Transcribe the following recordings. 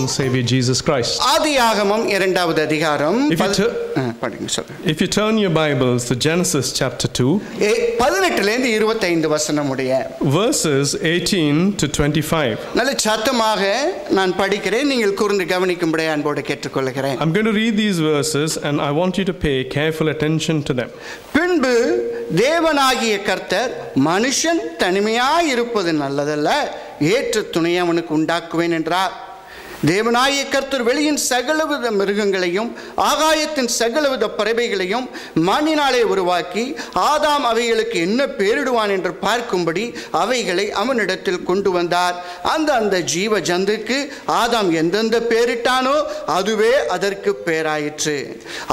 and Savior Jesus Christ. ஆதியாகமம் 2வது அதிகாரம் If you turn your Bibles to Genesis chapter 2, 18 லிருந்து 25 வசனம் முடிய verses 18 to 25. நல்ல சத்தமாக நான் படிக்கிறேன், நீங்கள் கூர்ந்து கவனிக்கும்படி அன்போடு கேட்டுக்கொள்கிறேன். I'm going to read these verses and I want you to pay careful attention to them. பின்பு தேவனாகிய கர்த்தர், மனுஷன் தனிமையாய் இருப்பது நல்லதல்ல, ஏற்ற துணை அவனுக்கு உண்டாக்குவேன் என்றார். தேவனாகிய கர்த்தர் வெளியின் சகலவித மிருகங்களையும் ஆகாயத்தின் சகலவித பறவைகளையும் மண்ணினாலே உருவாக்கி ஆதாம் அவைகளுக்கு என்ன பேரிடுவான் என்று பார்க்கும்படி அவைகளை அவனிடத்தில் கொண்டு வந்தார். அந்த ஜீவ ஜந்துக்கு ஆதாம் எந்தெந்த பேரிட்டானோ அதுவே அதற்கு பேராயிற்று.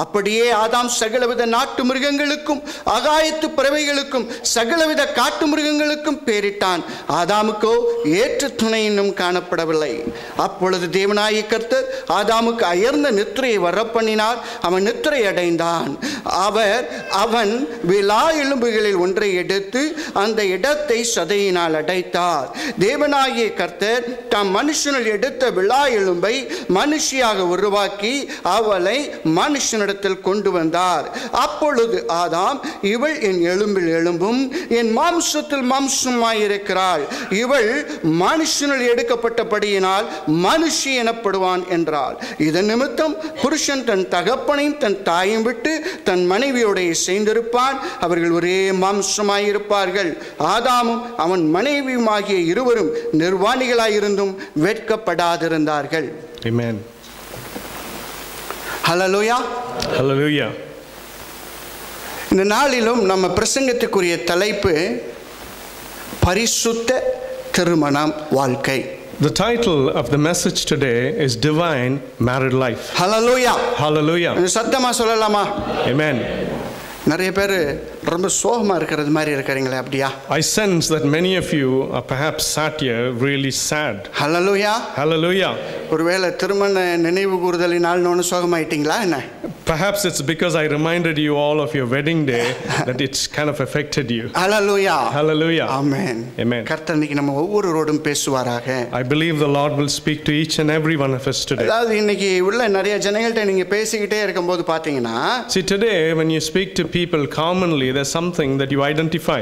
அப்படியே ஆதாம் சகலவித நாட்டு மிருகங்களுக்கும் ஆகாயத்து பறவைகளுக்கும் சகலவித காட்டு மிருகங்களுக்கும் பேரிட்டான். ஆதாமுக்கோ ஏற்ற துணை இன்னும் காணப்படவில்லை. அப்பொழுது தேவனாகிய கர்த்தர் ஆதாமுக்கு அயர்ந்த நித்திரையை வரப்பண்ணினார். அவன் நித்திரை அடைந்தான். அவன் விலா எலும்புகளில் ஒன்றை எடுத்து அந்த இடத்தை சதையினால் அடைத்தார். தேவனாகிய கர்த்தர் தாம் மனுஷனில் எடுத்த விலா எலும்பை மனுஷியாக உருவாக்கி அவளை மனுஷனிடத்தில் கொண்டு வந்தார். அப்பொழுது ஆதாம், இவள் என் எலும்பில் எலும்பும் என் மாம்சத்தில் மாம்சமாயிருக்கிறாள், இவள் மனுஷனில் எடுக்கப்பட்டபடியினால் மனுஷி எனப்படுவான் என்றாள். இதன் நிமித்தம் புருஷன் தன் தகப்பனையும் தன் தாயும் விட்டு தன் மனைவியோட சேர்ந்திருப்பான், அவர்கள் ஒரே மாம்சமாயிருப்பார்கள். ஆதாமும் அவன் மனைவியுமாகிய இருவரும் நிர்வாணிகளாயிருந்தும் வெட்கப்படாதிருந்தார்கள். Amen. ஹல்லேலூயா. Hallelujah. இந்த நாளிலும் நம்ம பிரசங்கத்துக்குரிய தலைப்பு பரிசுத்த திருமணம் வாழ்க்கை. The title of the message today is Divine Married Life. Hallelujah. Hallelujah. சத்தமா சொல்லலாமா? Amen. நிறைய பேர் ரொம்ப சோகமா இருக்கிறது மாதிரி இருக்கிறீங்களே, அப்படியா? I sense that many of you are perhaps sat here really sad. Hallelujah. Hallelujah. ஒருவேளை திருமண நினைவு கூறுதலினால்னு சோகமாயிட்டீங்களா என்ன? Perhaps it's because I reminded you all of your wedding day that it's kind of affected you. Hallelujah. Hallelujah. Amen. Amen. கர்த்தர் இன்னைக்கு நம்ம ஒவ்வொருவரோடும் பேசுவாராக. I believe the Lord will speak to each and every one of us today. அதாவது இன்னைக்கு உள்ள நிறைய ஜனங்கள்ட்ட நீங்க பேசிக்கிட்டே இருக்கும்போது பாத்தீங்கன்னா, see, today when you speak to people commonly, there's something that you identify.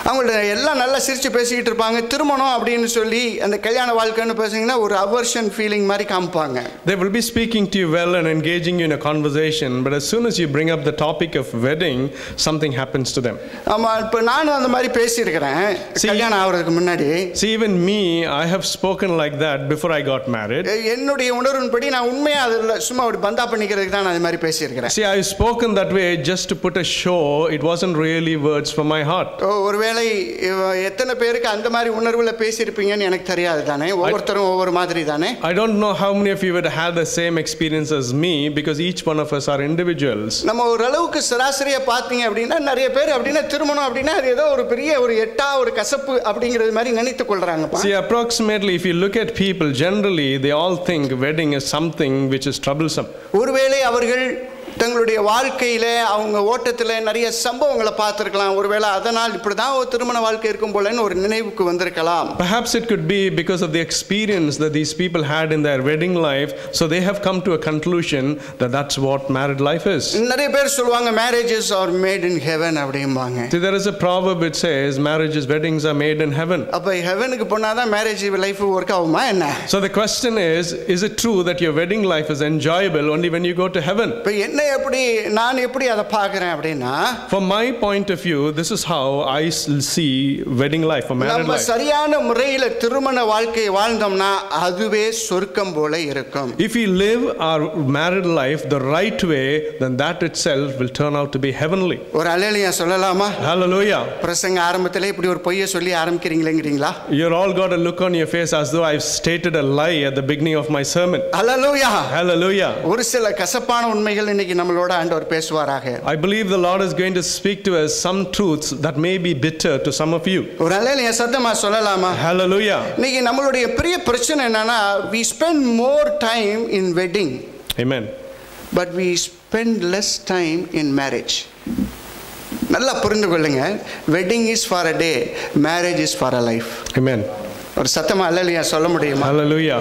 அவங்கள்ட்ட எல்லாம் நல்லா சிரிச்சு பேசிக்கிட்டு இருப்பாங்க. திருமணம் அப்படின்னு சொல்லி அந்த கல்யாண வாழ்க்கைன்னு பேசுனீங்கன்னா ஒரு அவர்ஷன் ஃபீலிங் மாதிரி காமிப்பாங்க. They will be speaking to you well and engaging you in a conversation, but as soon as you bring up the topic of wedding, something happens to them. ஆமா, இப்ப நானும் அந்த மாதிரி பேசியிருக்கிறேன் கல்யாணம் ஆகிறதுக்கு முன்னாடி. See, even me, I have spoken like that before I got married. என்னுடைய உணர்வின்படி நான் உண்மையா அதுல சும்மா ஒரு பந்தா பண்ணிக்கிறதுக்கு தான் நான் அது மாதிரி பேசியிருக்கிறேன். See, I've spoken that way just to put a show. It wasn't really words from my heart. ஒருவேளை எத்தனை பேருக்கு அந்த மாதிரி உணர்வுல பேசியிருப்பீங்கன்னு எனக்கு தெரியாது தானே, ஒவ்வொருத்தரும் ஒவ்வொரு மாதிரி தானே. I don't know how many of you would have the same experience as me because each one of us are individuals. நம்ம ஒரு அளவுக்கு சராசரியா பாத்தீங்க அப்படின்னா நிறைய பேர் அப்படின்னா திருமணம் அப்படின்னா அது ஏதோ ஒரு பெரிய ஒரு எட்டா ஒரு கசப்பு அப்படிங்கிறது மாதிரி நினைத்து கொள்றாங்க. See, approximately if you look at people, generally they all think wedding is something which is troublesome. ஒருவேளை அவர்கள் தங்களுடைய வாழ்க்கையில அவங்க ஓட்டத்துல நிறைய சம்பவங்களை பார்த்திருக்கலாம். ஒருவேளை அதனால் இப்படிதான் ஒரு திருமண வாழ்க்கை இருக்கும் போலன்னு ஒரு நினைவுக்கு வந்திருக்கலாம். Perhaps it could be because of the experience that these people had in their wedding life, so they have come to a conclusion that that's what married life is. நிறைய பேர் சொல்வாங்க marriages are made in heaven அப்படிம்பாங்க. See, there is a proverb which says marriages, weddings are made in heaven. அப்ப ஹெவனுக்கு போனாதான் marriage life work ஆகுமா என்ன? So the question is it true that your wedding life is enjoyable only when you go to heaven? நான் எப்படி அதை பார்க்கிறேன் அப்படின்னா, from my point of view, this is how I see wedding life or married life. நம்ம சரியான முறையில் திருமண வாழ்க்கை வாழ்ந்தோம்னா அதுவே சொர்க்கம் போல இருக்கும். If we live our married life the right way, then that itself will turn out to be heavenly. ஒரு அல்லேலூயா சொல்லலாமா? Hallelujah. பிரசங்க ஆரம்பத்திலே இப்படி ஒரு பொய்யை சொல்லி ஆரம்பிக்கிறீங்களா? You're all got a look on your face as though I've stated a lie at the beginning of my sermon. Hallelujah. Hallelujah. ஒரு சில கசப்பான உண்மைகள் இன்னைக்கு நம்மளோட ஆண்டவர் பேசுவாராக. I believe the Lord is going to speak to us some truths that may be bitter to some of you. ஒரு அல்லேலூயா சத்தமா சொல்லலாமா? Hallelujah. இன்னைக்கு நம்மளுடைய பெரிய பிரச்சனை என்னன்னா, we spend more time in wedding. Amen. But we spend less time in marriage. நல்லா புரிந்து கொள்ளுங்க. Wedding is for a day, marriage is for a life. Amen. ஒரு சத்தமா அல்லேலூயா சொல்ல முடியுமா? Hallelujah.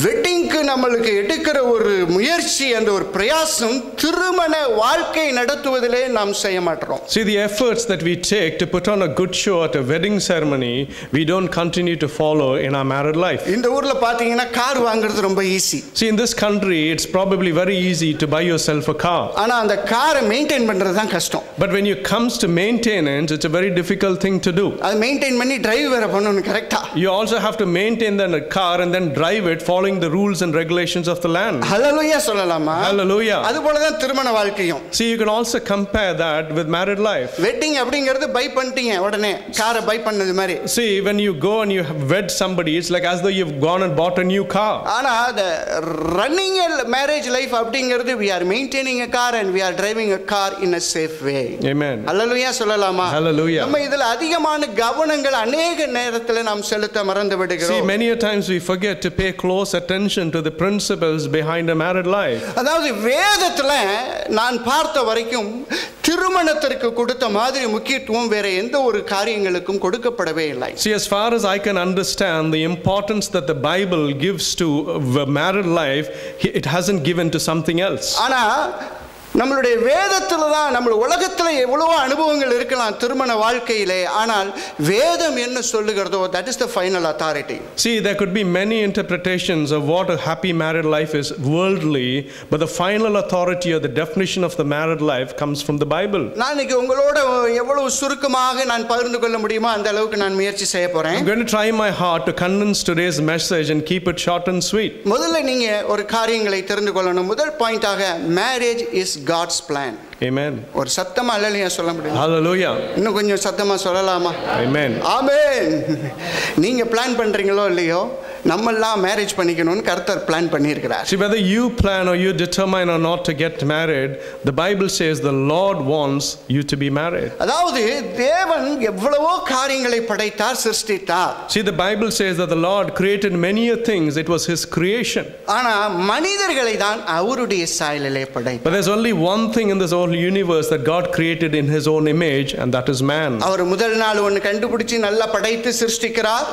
வெட்டிங்க்கு நம்மளுக்கு எடுக்கிற ஒரு முயற்சி அந்த ஒரு பிரயாசம் திருமண வாழ்க்கை நடத்துவதிலே நாம் செய்ய மாட்டோம். See, the efforts that we take to put on a good show at a wedding ceremony, we don't continue to follow in our married life. இந்த ஊர்ல பாத்தீங்கன்னா கார் வாங்குறது ரொம்ப easy. See, in this country, it's probably very easy to buy yourself a car. ஆனா அந்த காரை maintain பண்றது தான் கஷ்டம். But when it comes to maintenance, it's a very difficult thing to do. அது மெயின்டைன் பண்ணி டிரைவ் வேற பண்ணனும் கரெக்ட்டா. You also have to maintain the car and then drive it following the rules and regulations of the land. Hallelujah சொல்லலாமா? Hallelujah. அதுபோல தான் திருமண வாழ்க்கையும். See, you can also compare that with married life. Wedding அப்படிங்கிறது by பண்ணிட்டீங்க உடனே காரை by பண்ணது மாதிரி. See, when you go and you have wed somebody, it's like as though you've gone and bought a new car. ஆனா the running a marriage life அப்படிங்கிறது we are maintaining a car and we are driving a car in a safe way. Amen. Hallelujah சொல்லலாமா? Hallelujah. நம்ம இதுல அதிகமான கவனங்கள் अनेक நேரத்துல நாம் செலுத்த மறந்து விடுகிறோம். See, many a times we forget to pay close attention to the principles behind a married life. அதாவது வேதத்துல நான் பார்த்த வரைக்கும் திருமணத்திற்கு கொடுத்த மாதிரி முக்கியத்துவம் வேற எந்த ஒரு காரியங்களுக்கும் கொடுக்கப்படவே இல்லை. See, as far as I can understand the importance that the Bible gives to married life, it hasn't given to something else. ஆனா நம்மளுடைய வேதத்துல தான் நம்ம உலகத்துல எவ்வளவு அனுபவங்கள் இருக்கலாம் திருமண வாழ்க்கையிலே ஆனால் வேதம் என்ன சொல்லுகிறதோ that is the final authority. See, there could be many interpretations of what a happy married life is worldly, but the final authority or the definition of the married life comes from the Bible. நான் இன்னைக்கு உங்களோட எவ்வளவு சுருக்கமாக நான் பகிர்ந்து கொள்ள முடியுமோ அந்த அளவுக்கு நான் முயற்சி செய்ய போறேன். I'm going to try my heart to condense today's message and keep it short and sweet. முதல்ல நீங்க ஒரு காரியங்களை தெரிந்து கொள்ளணும். முதல் பாயிண்டாக marriage is God's plan. Amen. ஒரு சத்தமா அல்லேலூயா சொல்ல முடியும்? Hallelujah. இன்னும் கொஞ்சம் சத்தமா சொல்லலாமா? Amen. ஆமென். நீங்க பிளான் பண்றீங்களோ இல்லையோ நம்மெல்லாம் மேரேஜ் பண்ணிக்கணும்னு கர்த்தர் பிளான் பண்ணியிருக்கிறார். See, whether you plan or you determine or not to get married, the Bible says the Lord wants you to be married. அதாவது தேவன் எவ்வளவோ காரியங்களை படைத்தார் சிருஷ்டித்தார். See, the Bible says that the Lord created many things. It was his creation. ஆனா மனிதர்களை தான் அவருடைய சாயலிலே படைத்தார். But there's only one thing in this whole universe that God created in his own image, and that is man. அவர் முதல் நாள் ஒன்னு கண்டுபிடிச்சு நல்லா படைத்து சிருஷ்டிக்கிறார்.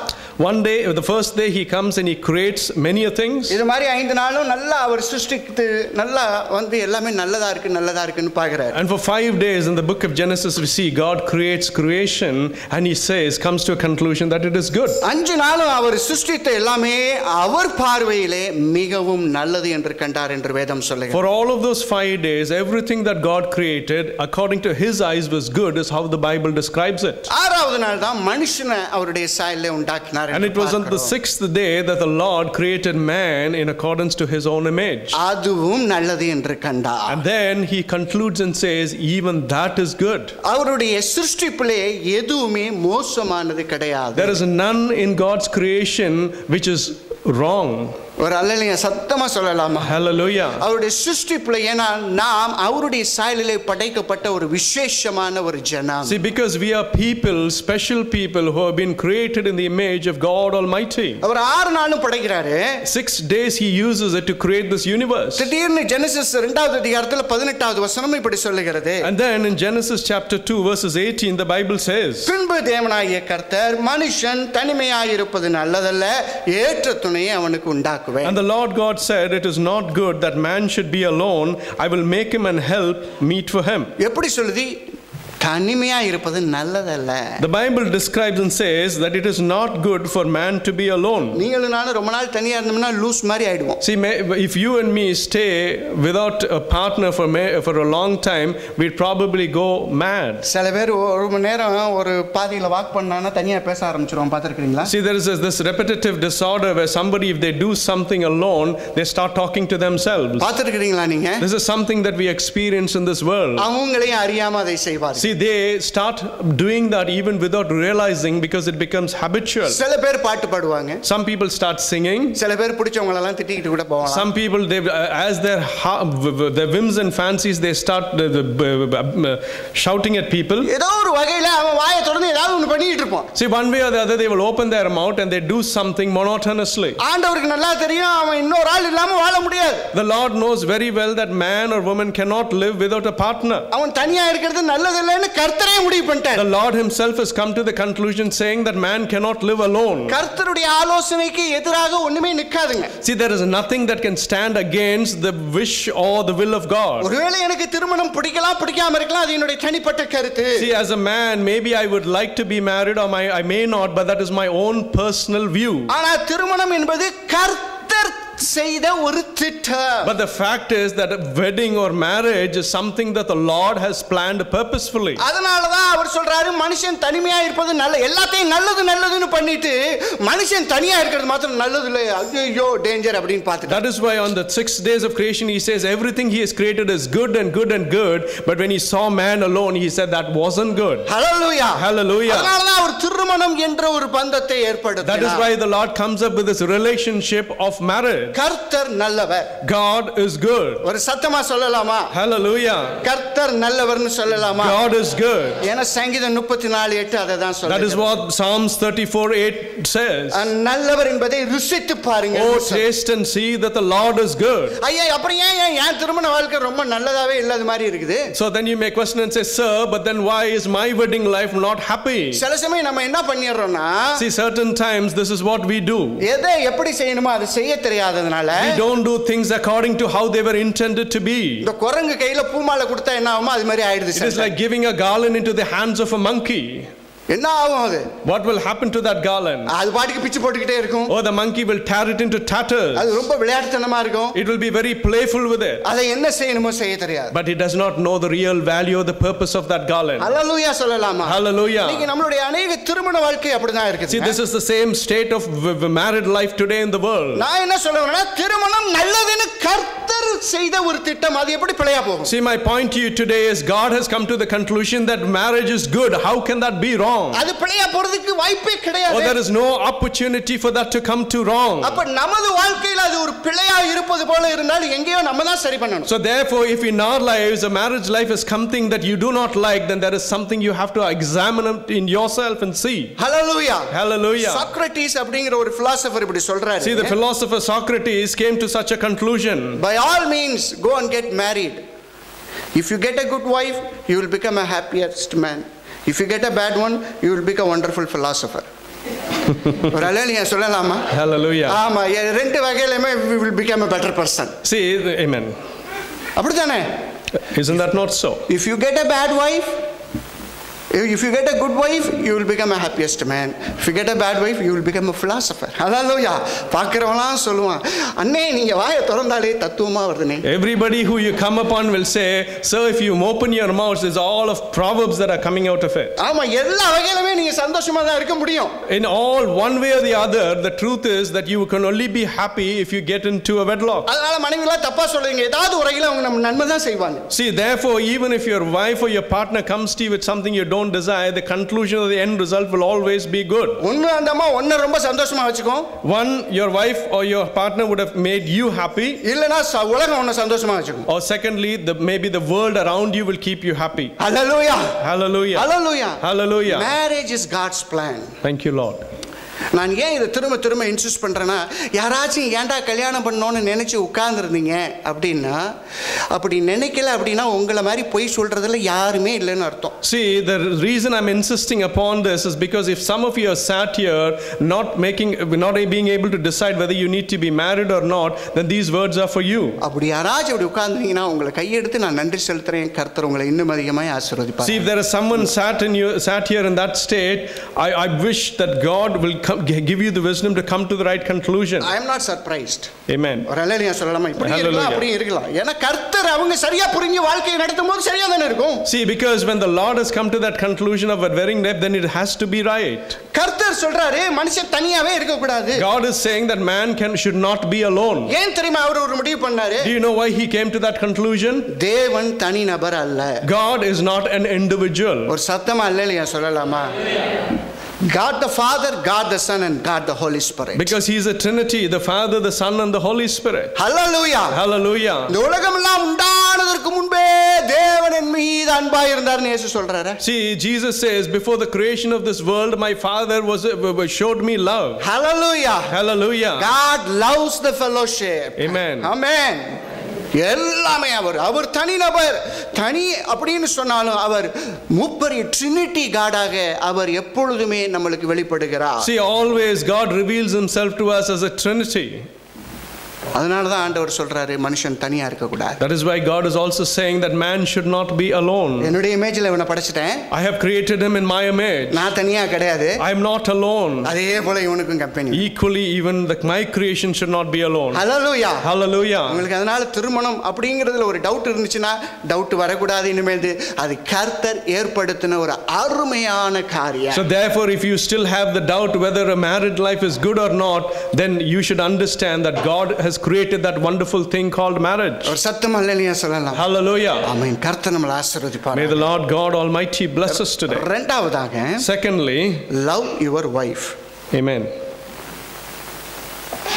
One day, the first day he comes and he creates many things. இது மாதிரி 5 நாளும் நல்லா அவர் சிருஷ்டித்து நல்லா வந்து எல்லாமே நல்லதா இருக்குன்னு பார்க்கறார். And for 5 days in the book of Genesis we see God creates creation and he says comes to a conclusion that it is good. 5 நாளும் அவர் சிருஷ்டித்த எல்லாமே அவர் பார்வையிலே மிகவும் நல்லது என்று கண்டார் என்று வேதம் சொல்லுகிறது. For all of those 5 days everything that God created according to his eyes was good is how the Bible describes it. 6வது நாள் தான் மனுஷனை அவருடைய சாயலிலே உண்டாக்கினார். And it was on the 6th day that the Lord created man in accordance to his own image. அதுவும் நல்லது என்று கண்டார். And then he concludes and says even that is good. அவருடைய சிருஷ்டிப்பிலே எதுவுமே மோசமானது கிடையாது. There is none in God's creation which is wrong. ஒரு அல்லேலூயா சத்தமா சொல்லலாமா? Hallelujah. அவருடைய சிருஷ்டிப்பிலே ஏனா நாம் அவருடைய சாயலிலே படைக்கப்பட்ட ஒரு விசேஷமான ஒரு ஜனம். See, because we are people, special people who have been created in the image of God Almighty. அவர் 6 நாளும் படைக்கிறாரு. 6 days he uses it to create this universe. திடீர்னு ஜெனசிஸ் 2வது அதிகாரத்துல 18வது வசனம் இப்படி சொல்லுகிறது. And then in Genesis chapter 2 verses 18 the Bible says, பின்பு தேவனாகிய கர்த்தர் மனுஷன் தனிமையாய் இருப்பது நல்லதல்ல ஏற்ற துணையை அவனுக்கு உண்டாக்குவேன். And the Lord God said, it is not good that man should be alone. I will make him an help meet for him. எப்படி சொல்லுது? தனிமையா இருப்பது நல்லதல்ல. The Bible describes and says that it is not good for man to be alone. நீங்களும் நானும் ரொம்ப நாள் தனியா இருந்தோம்னா லூஸ் மாதிரி ஆயிடுவோம். See, if you and me stay without a partner for a long time, we'd probably go mad. சில பேர் ஒரு மணி நேரம் ஒரு பாதையில வாக் பண்ணானா தனியா பேச ஆரம்பிச்சிடுவாங்க. பார்த்திருக்கீங்களா? See, there is this repetitive disorder where somebody, if they do something alone, they start talking to themselves. பார்த்திருக்கீங்களா நீங்க? This is something that we experience in this world. அவங்களையும் அறியாம அதை செய்வார்கள். See, they start doing that even without realizing because it becomes habitual. சில பேர் பாட்டு பாடுவாங்க. Some people start singing. சில பேர் பிடிச்சவங்க எல்லாம் திட்டிட்டு கூட போவாங்க. Some people, they as their whims and fancies, they start shouting at people. ஏதோ ஒரு வகையில அவன் வாயை திறந்து ஏதாவது ஒன்னு பண்ணிட்டு இருப்பான். See, one way or the other they will open their mouth and they do something monotonously. ஆண்டவருக்கு நல்லா தெரியும் அவன் இன்னொரு ஆள் இல்லாம வாழ முடியாது. The Lord knows very well that man or woman cannot live without a partner. அவன் தனியா இருக்கிறது நல்லதில்லைன்னு இல்லைன்னு கர்த்தரே முடிவு பண்ணிட்டார். The Lord himself has come to the conclusion saying that man cannot live alone. கர்த்தருடைய ஆலோசனைக்கு எதிராக ஒண்ணுமே நிக்காதுங்க. See, there is nothing that can stand against the wish or the will of God. ஒருவேளை எனக்கு திருமணம் பிடிக்கலாம் பிடிக்காம இருக்கலாம், அது என்னுடைய தனிப்பட்ட கருத்து. See, as a man, maybe I would like to be married or I may not, but that is my own personal view. ஆனா திருமணம் என்பது கர்த்தர் செய்த ஒரு திட்டம். But the fact is that a wedding or marriage is something that the Lord has planned purposefully. அதனால தான் அவர் சொல்றாரு மனுஷன் தனிமையா இருப்பது நல்ல, எல்லாத்தையும் நல்லதுன்னு பண்ணிட்டு மனுஷன் தனியா இருக்கிறது மாத்திரம் நல்லது இல்ல, ஐயோ டேஞ்சர் அப்படினு பார்த்துட்டார். That is why on the 6 days of creation he says everything he has created is good and good and good, but when he saw man alone he said that wasn't good. Hallelujah. Hallelujah. அதனால தான் அவர் திருமணம் என்ற ஒரு பந்தத்தை ஏற்படுத்தினார். That is why the Lord comes up with this relationship of marriage. கர்த்தர் நல்லவர். God is good. ஒரு சத்தமா சொல்லலாமா? Hallelujah. கர்த்தர் நல்லவர்னு சொல்லலாமா? God is good. ஏனா சங்கீதம் 34:8 அத தான் சொல்லுது. That is what Psalms 34:8 says. நல்லவர் என்பதை ருசித்து பாருங்க. Oh, taste and see that the Lord is good. ஐயா அப்புறம் ஏன் திருமண வாழ்க்கை ரொம்ப நல்லதாவே இல்லாத மாதிரி இருக்குது? So then you may question and say, sir, but then why is my wedding life not happy? சில சமயம் நம்ம என்ன பண்ணிரோம்னா, see, certain times this is what we do. எதை எப்படி செய்யணுமோ அதை செய்ய தெரியாததனால we don't do things according to how they were intended to be. இந்த குரங்கு கையில பூமாலை கொடுத்தா என்ன ஆகுமோ அது மாதிரி ஆயிடுது. It is like giving a garland into the hands of a monkey. என்ன ஆகும் அது? What will happen to that garland? அது பாட்டுக்கு பிச்சு போட்டுக்கிட்டே இருக்கும். Oh, the monkey will tear it into tatters. அது ரொம்ப விளையாட்டுத்தனமா இருக்கும். It will be very playful with it. அதை என்ன செய்யணுமோ செய்ய தெரியாது. But it does not know the real value or the purpose of that garland. Hallelujah சொல்லலாமா? Hallelujah. இன்னைக்கு நம்மளுடைய अनेक திருமண வாழ்க்கை அப்படிதான் இருக்குது. See, this is the same state of married life today in the world. நான் என்ன சொல்றேன்னா திருமணம் நல்லதுன்னு கர்த்தர் செய்த ஒரு திட்டம், அது எப்படி பிழையா போகும்? See, my point to you today is God has come to the conclusion that marriage is good. How can that be wrong? அது பிழையா போறதுக்கு வாய்ப்பே கிடையாது. Oh, there is no opportunity for that to come to wrong. அப்ப நமது வாழ்க்கையில அது ஒரு பிழையா இருப்பது போல இருந்தால் எங்கேயோ நம்ம தான் சரி பண்ணணும். So therefore, if in our lives a marriage life is something that you do not like, then there is something you have to examine in yourself and see. Hallelujah. Hallelujah. Socrates அப்படிங்கற ஒரு philosopher இப்படி சொல்றாரு. See, the philosopher Socrates came to such a conclusion. By all means go and get married. If you get a good wife, you will become a happiest man. If you get a bad one, you will become a wonderful philosopher. Hallelujah சொல்லலாமா? Hallelujah. ஆமா, ரெண்டு வகையிலமே we will become a better person. See, amen. அப்படிதானே? Isn't that not so? If you get a bad wife, if you get a good wife, you will become a happiest man. If you get a bad wife, you will become a philosopher. Hallelujah. பார்க்கறவலாம் சொல்லுவான், அண்ணே நீங்க வாயை திறந்தாலே தத்துவமா வருதுனே. Everybody who you come upon will say, sir, if you open your mouth, there's all of proverbs that are coming out of it. ஆமா, எல்லா வகையிலுமே நீங்க சந்தோஷமா தான் இருக்க முடியும். In all, one way or the other, the truth is that you can only be happy if you get into a wedlock. அதனால மனைவிகளா தப்பா சொல்றீங்க, ஏதாவது ஒரு வகையில அவங்க நம்ம நன்மை தான் செய்வாங்க. See, therefore, even if your wife or your partner comes to you with something you don't desire, the conclusion or the end result will always be good. ஒன்னு அந்தமா ஒன்ன ரொம்ப சந்தோஷமா வெச்சுக்கோ. One, your wife or your partner would have made you happy. இல்லனா உலகம் உன்னை சந்தோஷமா வெச்சுக்கோ. Or secondly, maybe the world around you will keep you happy. Hallelujah. Hallelujah. Hallelujah. Hallelujah. Marriage is God's plan. Thank you, Lord. நான் ஏன் இதை திரும்ப insist பண்றேன்னா, யாராச்சும் ஏன்டா கல்யாணம் பண்ணணும்னு நினைச்சு உட்கார்ந்துருந்தீங்க அப்படின்னா, அப்படி நினைக்கல அப்படின்னா உங்களை மாதிரி பொய் சொல்றதுல யாருமே இல்லைன்னு அர்த்தம். See, the reason I'm insisting upon this is because if some of you are sat here not being able to decide whether you need to be married or not, then these words are for you. அப்படி யாராச்சும் அப்படி உட்கார்ந்தீங்கன்னா உங்களை கையெடுத்து நான் நன்றி செலுத்துறேன், கர்த்தர் உங்களை இன்னும் அதிகமாக ஆசீர்வதிப்பார். See, if there is someone sat here in that state, I wish that God will give you the wisdom to come to the right conclusion. I am not surprised. Amen. ஹalleluya சொல்லலாமா? இப்படி இருக்கலாம் அப்படி இருக்கலாம். ஏன்னா கர்த்தர் அவங்க சரியா புரிஞ்சு வாழ்க்கையை நடத்தும்போது சரியா தான இருக்கும். See, because when the Lord has come to that conclusion of a wedding life, then it has to be right. கர்த்தர் சொல்றாரு மனுஷன் தனியாவே இருக்க கூடாது. God is saying that man should not be alone. ஏன் தெரியுமா அவர் ஒரு முடிவு பண்ணாரு? Do you know why he came to that conclusion? தேவன் தனி நபர் அல்ல. God is not an individual. ஒரு சத்தமா ஹalleluya சொல்லலாமா? God the Father, God the Son and God the Holy Spirit. Because he is a Trinity, the Father, the Son and the Holy Spirit. Hallelujah. Hallelujah. இந்த உலகமெல்லாம் உண்டானதற்கு முன்பே தேவன் என் மீது அன்பாய் இருந்தார்னு இயேசு சொல்றாரு. See, Jesus says, before the creation of this world, my Father showed me love. Hallelujah. Hallelujah. God loves the fellowship. Amen. Amen. எல்லாமே அவர் தனிநபர். தனி அப்படின்னு சொன்னாலும் அவர் முப்பரி ட்ரினிட்டி காடாக அவர் எப்பொழுதுமே நம்மளுக்கு வெளிப்படுகிறார். See, always God reveals himself to us as a Trinity. அதனால தான் ஆண்டவர் சொல்றாரு மனுஷன் தனியா இருக்க கூடாது. That is why God is also saying that man should not be alone. என்னுடைய இமேஜ்ல இவனை படைச்சிட்டேன். I have created him in my image. நான் தனியா கிடையாது. I am not alone. அதே போல இவனுக்கும் company. Equally, even my creation should not be alone. Hallelujah. Hallelujah. உங்களுக்கு அதனால திருமணம் அப்படிங்கிறதுல ஒரு டவுட் இருந்துச்சுன்னா டவுட் வரக்கூடாது. இனிமேல் அது கர்த்தர் ஏற்படுத்தின ஒரு அருமையான காரியம். So therefore, if you still have the doubt whether a married life is good or not, then you should understand that God has created that wonderful thing called marriage. ஒரு சத்தம் அல்லேலூயா சொல்லலாம். Hallelujah. ஆமென். கர்த்தர் நம்மை ஆசீர்வதிப்பார். May the Lord God Almighty bless us today. இரண்டாவதாக, secondly, love your wife. Amen.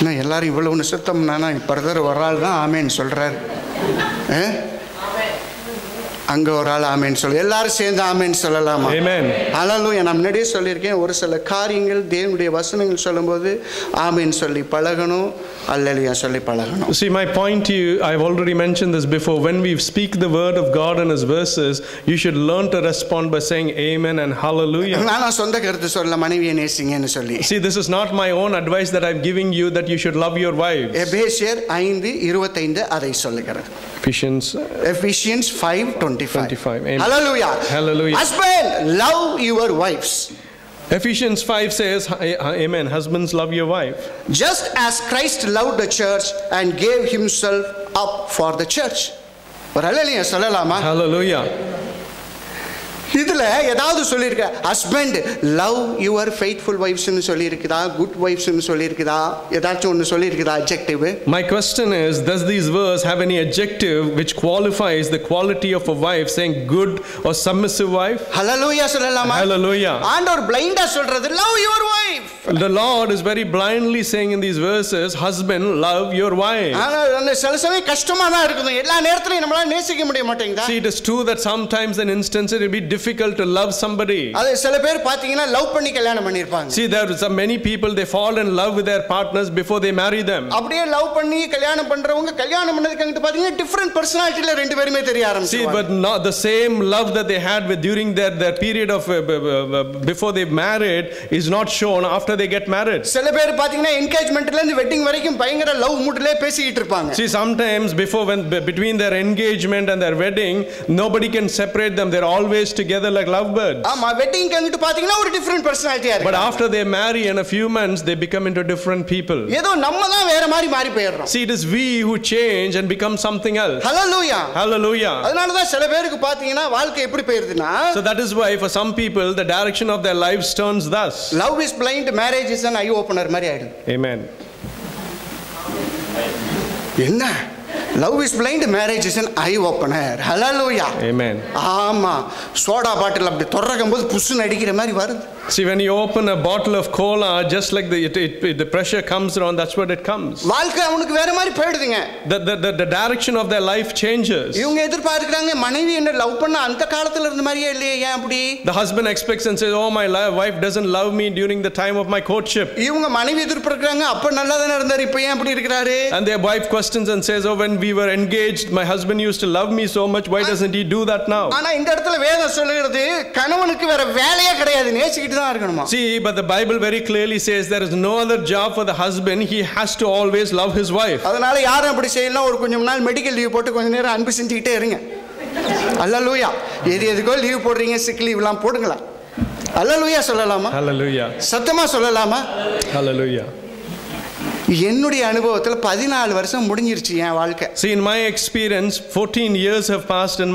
நான் எல்லாரும் இவ்வளவு நிசத்தம்னா பிரதர் ஒரு ஆள் தான் ஆமேன் சொல்றாரு. அங்க ஒரு ஆள் ஆமேன் சொல்ல, எல்லாரும் சேர்ந்து ஆமேன் சொல்லலாமா? ஆமென். ஹல்லேலூயா. நான் முன்னாடியே சொல்லியிருக்கேன், ஒரு சில காரியங்கள் தேவனுடைய வசனங்கள் சொல்லும்போது ஆமேன் சொல்லி பழகணும், அல்லேலூயா சொல்லி பழகணும். See, my point to you, I've already mentioned this before. When we speak the word of God and his verses, you should learn to respond by saying amen and hallelujah. நான் சொந்த கருத்து சொல்ல மனைவியை நேசிங்கன்னு சொல்லி. See, this is not my own advice that I'm giving you, that you should love your wives. எபேசியர் 5:25 அதை சொல்லுகிறது. Ephesians 5:25. Hallelujah. Hallelujah. Husband, love your wives. Ephesians 5 says, amen, husbands, love your wife. Just as Christ loved the church and gave himself up for the church. Hallelujah. சொல்லலாமா? Hallelujah. இதுல ஏதாவது சொல்லியிருக்க husband love your faithful வைஃப்ஸ்னு சொல்லியிருக்குதா, good வைஃப்ஸ்னு சொல்லியிருக்குதா, ஏதாச்சும் ஒன்று சொல்லியிருக்குதா adjective? My question is, does these verse have any adjective which qualifies the quality of a wife, saying good or submissive wife? Hallelujah சொல்லலாமா? Hallelujah. ஆண்டவர் பிளைண்டா சொல்றது love your wife. The Lord is very blindly saying in these verses, husband, love your wife. ஆனா சில சமயம் கஷ்டமா தான் இருக்குது. எல்லா நேரத்துலயும் நம்மளால நேசிக்க முடிய மாட்டேங்குதா? See, it is true that sometimes in instances it will be difficult to love somebody. அது சில பேர் பாத்தீங்கன்னா லவ் பண்ணி கல்யாணம் பண்ணிருப்பாங்க. See, there are many people, they fall in love with their partners before they marry them. அப்படியே love பண்ணி கல்யாணம் பண்றவங்க கல்யாணம் பண்ணதுக்கு அங்க பாத்தீங்கன்னா டிஃபரண்ட் பர்சனாலிட்டில ரெண்டு பேருமே தெரிய ஆரம்பிச்சாங்க. See, but not the same love that they had with during their period of before they married is not shown after they get married. சில பேர் பாத்தீங்கன்னா என்கேஜ்மென்ட்ல இருந்து வெட்டிங் வரைக்கும் பயங்கர லவ் மூட்லயே பேசிட்டு இருப்பாங்க. See, sometimes between their engagement and their wedding, nobody can separate them. They're always together like lovebirds. ஆமா, wedding கங்கிட்டு பாத்தீங்கன்னா ஒரு டிஃபரண்ட் பர்சனாலிட்டியா இருக்கு. But after they marry in a few months, they become into different people. ஏதோ நம்ம தான் வேற மாதிரி மாறி போயிடுறோம். See, it is we who change and become something else. Hallelujah. Hallelujah. அதனால தான் சில பேருக்கு பாத்தீங்கன்னா வாழ்க்கை எப்படி போயிருதுன்னா, so that is why for some people the direction of their lives turns thus. Love is blind, marriage is an eye opener மாதிரி ஆயிடுது. Amen. என்ன? Love is blind, marriage is an eye opener. Hallelujah. Amen. ஆமா, soda bottle அப்படி தொடரக்கும்போது புஷ்னு அடிக்கிற மாதிரி வருது. See, when you open a bottle of cola, just like the pressure comes around, that's what it comes. வாழ்க்கை அவனுக்கு வேற மாதிரி போயிடுதுங்க. The direction of their life changes. இவங்க எதிர்பார்க்கறாங்க மனைவி என்ன லவ் பண்ண அந்த காலத்துல இருந்த மாதிரியே இல்லையே, ஏன் அப்படி? The husband expects and says, oh, my wife doesn't love me during the time of my courtship. இவங்க மனைவி எதிர்பார்க்கறாங்க, அப்ப நல்லா தான இருந்தாரு, இப்போ ஏன் அப்படி இருக்காரு? And their wife questions and says, oh, when we were engaged, my husband used to love me so much, why doesn't he do that now? ஆனா இந்த இடத்துல வேதம் சொல்லுகிறது கணவனுக்கு வேற வேலையே கிடையாது, நேசிக்கிட்டு தான் இருக்கணுமா. See, but the Bible very clearly says there is no other job for the husband. He has to always love his wife. அதனால யாரும் அப்படி செய்யலாம், ஒரு கொஞ்சம் நாள் மெடிக்கல் லீவ் போட்டு கொஞ்ச நேரம் அன்பு செஞ்சுக்கிட்டே இருங்க. அல்லேலூயா. எதுக்கோ லீவ் போடுறீங்க, சிக் லீவ்லாம் போடுங்களா. அல்லேலூயா சொல்லலாமா? Hallelujah. சத்தமா சொல்லலாமா? Hallelujah. என்னுடைய அனுபவத்துல 14 வருஷம் முடிஞ்சிருச்சு என் வாழ்க்கை. See, in my experience 14 years have passed in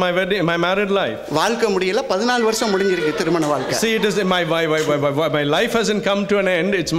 my married life. வாழ்க்கை முடியல, 14 வருஷம் முடிஞ்சிருக்கு திருமண வாழ்க்கை. See, it is my life hasn't come to an end. It's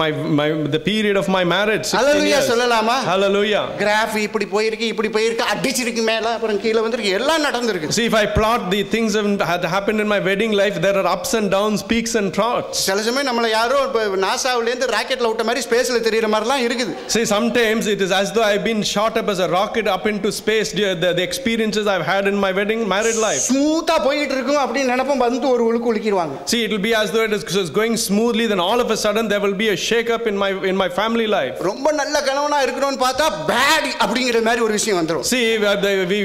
the period of my marriage. Hallelujah சொல்லலாமா? Hallelujah. கிராஃப் இப்படி போயிருக்கு அடிச்சிருக்கு மேல அப்புறம் கீழ வந்திருக்கு, எல்லாம் நடந்துருக்கு. See, if I plot the things that had happened in my wedding life, there are ups and downs, peaks and troughs. சில சமயம் நம்மள யாரோ நாசாவுல இருந்து ராக்கெட்ல விட்ட மாதிரி ஸ்பேஸ்ல தெரியற மாதிரிலாம் இருக்குது. See, sometimes it is as though I've been shot up as a rocket up into space. The experiences I've had in my married life. ஸ்மூத்தா போயிட்டு இருக்கும் அப்படின்னு நினைப்போம், வந்து ஒரு உலுக்கு உலுக்கிடுவாங்க. See, it will be as though it is going smoothly, then all of a sudden there will be a shake up in my family life. ரொம்ப நல்ல கணவனா இருக்கணும்னு பார்த்தா பேட் அப்படிங்கிற மாதிரி ஒரு விஷயம் வந்துரும். See,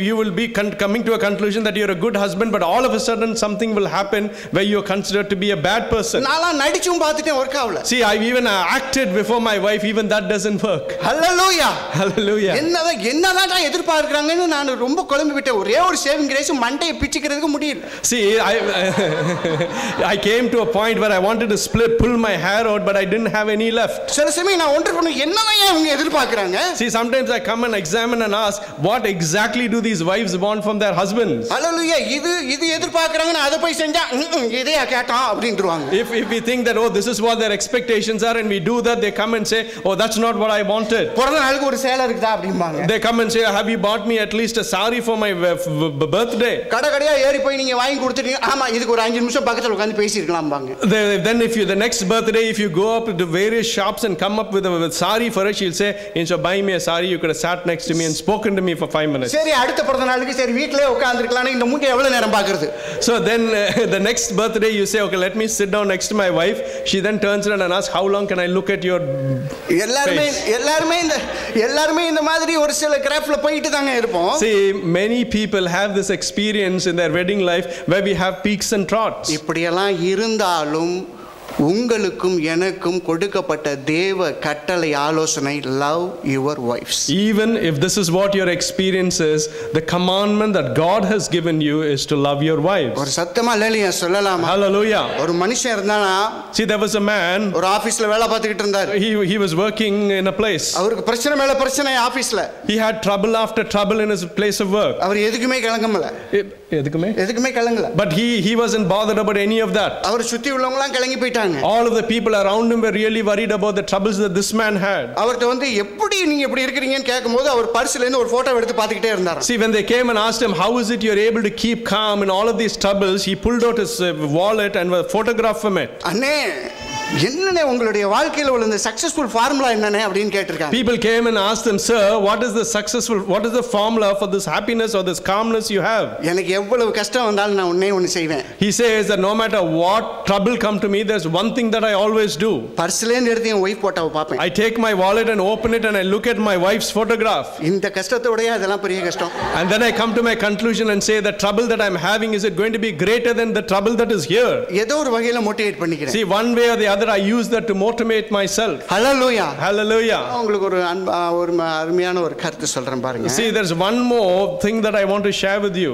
you will be coming to a conclusion that you're a good husband, but all of a sudden something will happen where you're considered to be a bad person. நான் நடிச்சும் பார்த்துட்டேன், ஒர்க் ஆகல. See, I even acted before my wife, even that doesn't work. Hallelujah. Hallelujah. என்னதான் எதிர்பார்க்கறாங்கன்னு நான் ரொம்ப குழம்பி விட்டேன். ஒரே ஒரு சேவிங் கிரேஸ் மண்டையை பிச்சிக்கிறதுக்கு முடியல. See, I came to a point where I wanted to pull my hair out, but I didn't have any left. சில சமயம் நான் ஒன்று பண்ண என்னதான் அவங்க எதிர்பார்க்கறாங்க. See, sometimes I come and examine and ask, what exactly do these wives want from their husbands? Hallelujah. இது எதிர்பார்க்கறாங்கன்னு அதை போய் செஞ்சா இதே கேட்டான் அப்படின்றுவாங்க. If we think that, oh, this is what their expectations are, and we do that, they come and say, oh, that's not what I wanted. பிறந்த நாளுக்கு ஒரு சேலை இருக்குதா அப்படிம்பாங்க. They come and say, have you bought me at least a sari for my birthday? கடையா ஏறி போய் நீங்க வாங்கி கொடுத்துட்டீங்க, ஆமா இதுக்கு ஒரு 5 நிமிஷம் பக்கத்துல உட்கார்ந்து பேசிirக்கலாம்பாங்க. Then if you the next birthday, if you go up to various shops and come up with a sari for her, she'll say, instead of buying me a sari, you could have sat next to me and spoken to me for 5 minutes. சரி, அடுத்த பிறந்த நாளுக்கு சரி வீட்லயே உட்கார்ந்திருக்கலாம்னு இந்த மூஞ்சை எவ்வளவு நேரம் பாக்குறது. So then the next birthday you say, okay, let me sit down next to my wife. She then turns around and asks, how long can I look at your எல்லாருமே இந்த மாதிரி ஒரு சில கிராஃப்ட்ல போயிட்டு தாங்க இருப்போம். See, many people have this experience in their wedding life where we have peaks and troughs. இப்படி எல்லாம் இருந்தாலும் உங்களுக்கும் எனக்கும் கொடுக்கப்பட்ட தேவ கட்டளை ஆலோசனை, love your wives. Even if this is what your experience is, the commandment that God has given you is to love your wives. ஒரு சத்தமா அல்லேலூயா சொல்லலாமா? Hallelujah. ஒரு மனுஷன் இருந்தானா, see, there was a man, ஒரு ஆபீஸ்ல வேலை பார்த்துக்கிட்டு இருந்தார். He was working in a place. அவருக்கு பிரச்சனை மேல பிரச்சனை ஆபீஸ்ல. He had trouble after trouble in his place of work. அவர் எதுக்குமே கலங்கல. எதுக்குமே கலங்கல. But he wasn't bothered about any of that. அவர் சுத்தி உள்ளவங்க எல்லாம் கலங்கி போயிட்டாங்க. All of the people around him were really worried about the troubles that this man had. அவர்ட்ட வந்து எப்படி நீங்க இப்படி இருக்கீங்கன்னு கேக்கும்போது அவர் பர்ஸ்ல இருந்து ஒரு போட்டோ எடுத்து பார்த்துக்கிட்டே இருந்தார். See, when they came and asked him, how is it you're able to keep calm in all of these troubles, he pulled out his wallet and a photograph from it. அண்ணே, என்னனே உங்களுடைய வாழ்க்கையில உள்ள இந்த successful formula என்னனே அப்படினு கேட்டிருக்காங்க. People came and asked him, sir, what is the formula for this happiness or this calmness you have? எனக்கு எவ்வளவு கஷ்டம் வந்தாலும் நான் ஒண்ணே செய்வேன். He says that no matter what trouble come to me, there's one thing that I always do. பர்ஸ்ல இருந்து எடுத்து என் wife போட்டோவை பாப்பேன். I take my wallet and open it and I look at my wife's photograph. இந்த கஷ்டத்தோடயே அதெல்லாம் பெரிய கஷ்டம். And then I come to my conclusion and say, the trouble that I'm having, is it going to be greater than the trouble that is here? ஏதோ ஒரு வகையில motivate பண்ணிக்கிறேன். See, one way or the other I use that to motivate myself. Hallelujah. Hallelujah. உங்களுக்கு ஒரு அருமையான ஒரு கருத்து சொல்றேன் பாருங்க. See, there's one more thing that I want to share with you.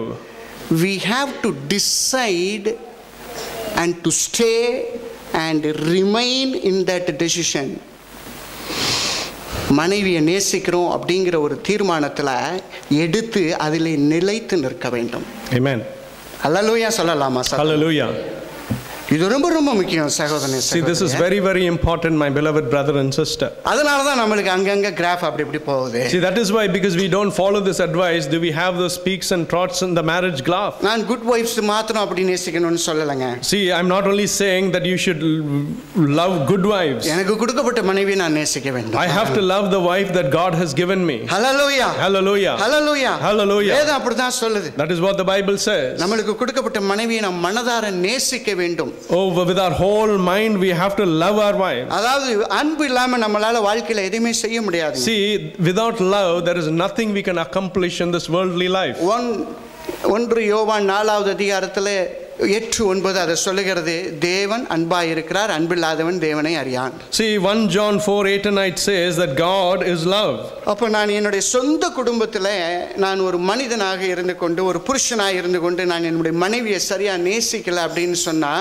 We have to decide and to stay and remain in that decision. மனைவியை நேசிக்கிறோம் அப்படிங்கிற ஒரு தீர்மானத்துல எடுத்து அதிலே நிலைத்து நிற்க வேண்டும். Amen. Hallelujah சொல்லலாமா சார்? Hallelujah. இது ரொம்ப ரொம்ப முக்கியம் சகோதரனே. See, this is very very important, my beloved brother and sister. அதனால தான் நமக்கு அங்கங்க கிராஃப் அப்படி போகுது. See, that is why, because we don't follow this advice, do we have those peaks and troughs in the marriage graph. நான் good wife's மாத்திரம் அப்படி நேசிக்கணும்னு சொல்லலங்க. See, I'm not only saying that you should love good wives. எனக்கு கொடுக்கப்பட்ட மனைவியை நான் நேசிக்க வேண்டும். I have to love the wife that God has given me. Hallelujah. Hallelujah. Hallelujah. Hallelujah. வேதம் அப்படி தான் சொல்லுது. That is what the Bible says. நமக்கு கொடுக்கப்பட்ட மனைவியை நாம் மனதார நேசிக்க வேண்டும். Oh, with our whole mind we have to love our wives. அதாவது அன்பு இல்லாம நம்மளால வாழ்க்கையில எதுமே செய்ய முடியாது. See, without love there is nothing we can accomplish in this worldly life. 1 யோவான் 4வது அதிகாரத்திலே 8:9 அதை சொல்லுகிறது. தேவன் அன்பாய் இருக்கிறார், அன்பில்லாதவன் தேவனை அறியான். See, 1 John 4:8 says that God is love. அப்ப நான் என்னுடைய சொந்த குடும்பத்துல நான் ஒரு மனிதனாக இருந்து கொண்டு, ஒரு புருஷனாக இருந்து கொண்டு நான் என்னுடைய மனைவியை சரியா நேசிக்கல அப்படின்னு சொன்னா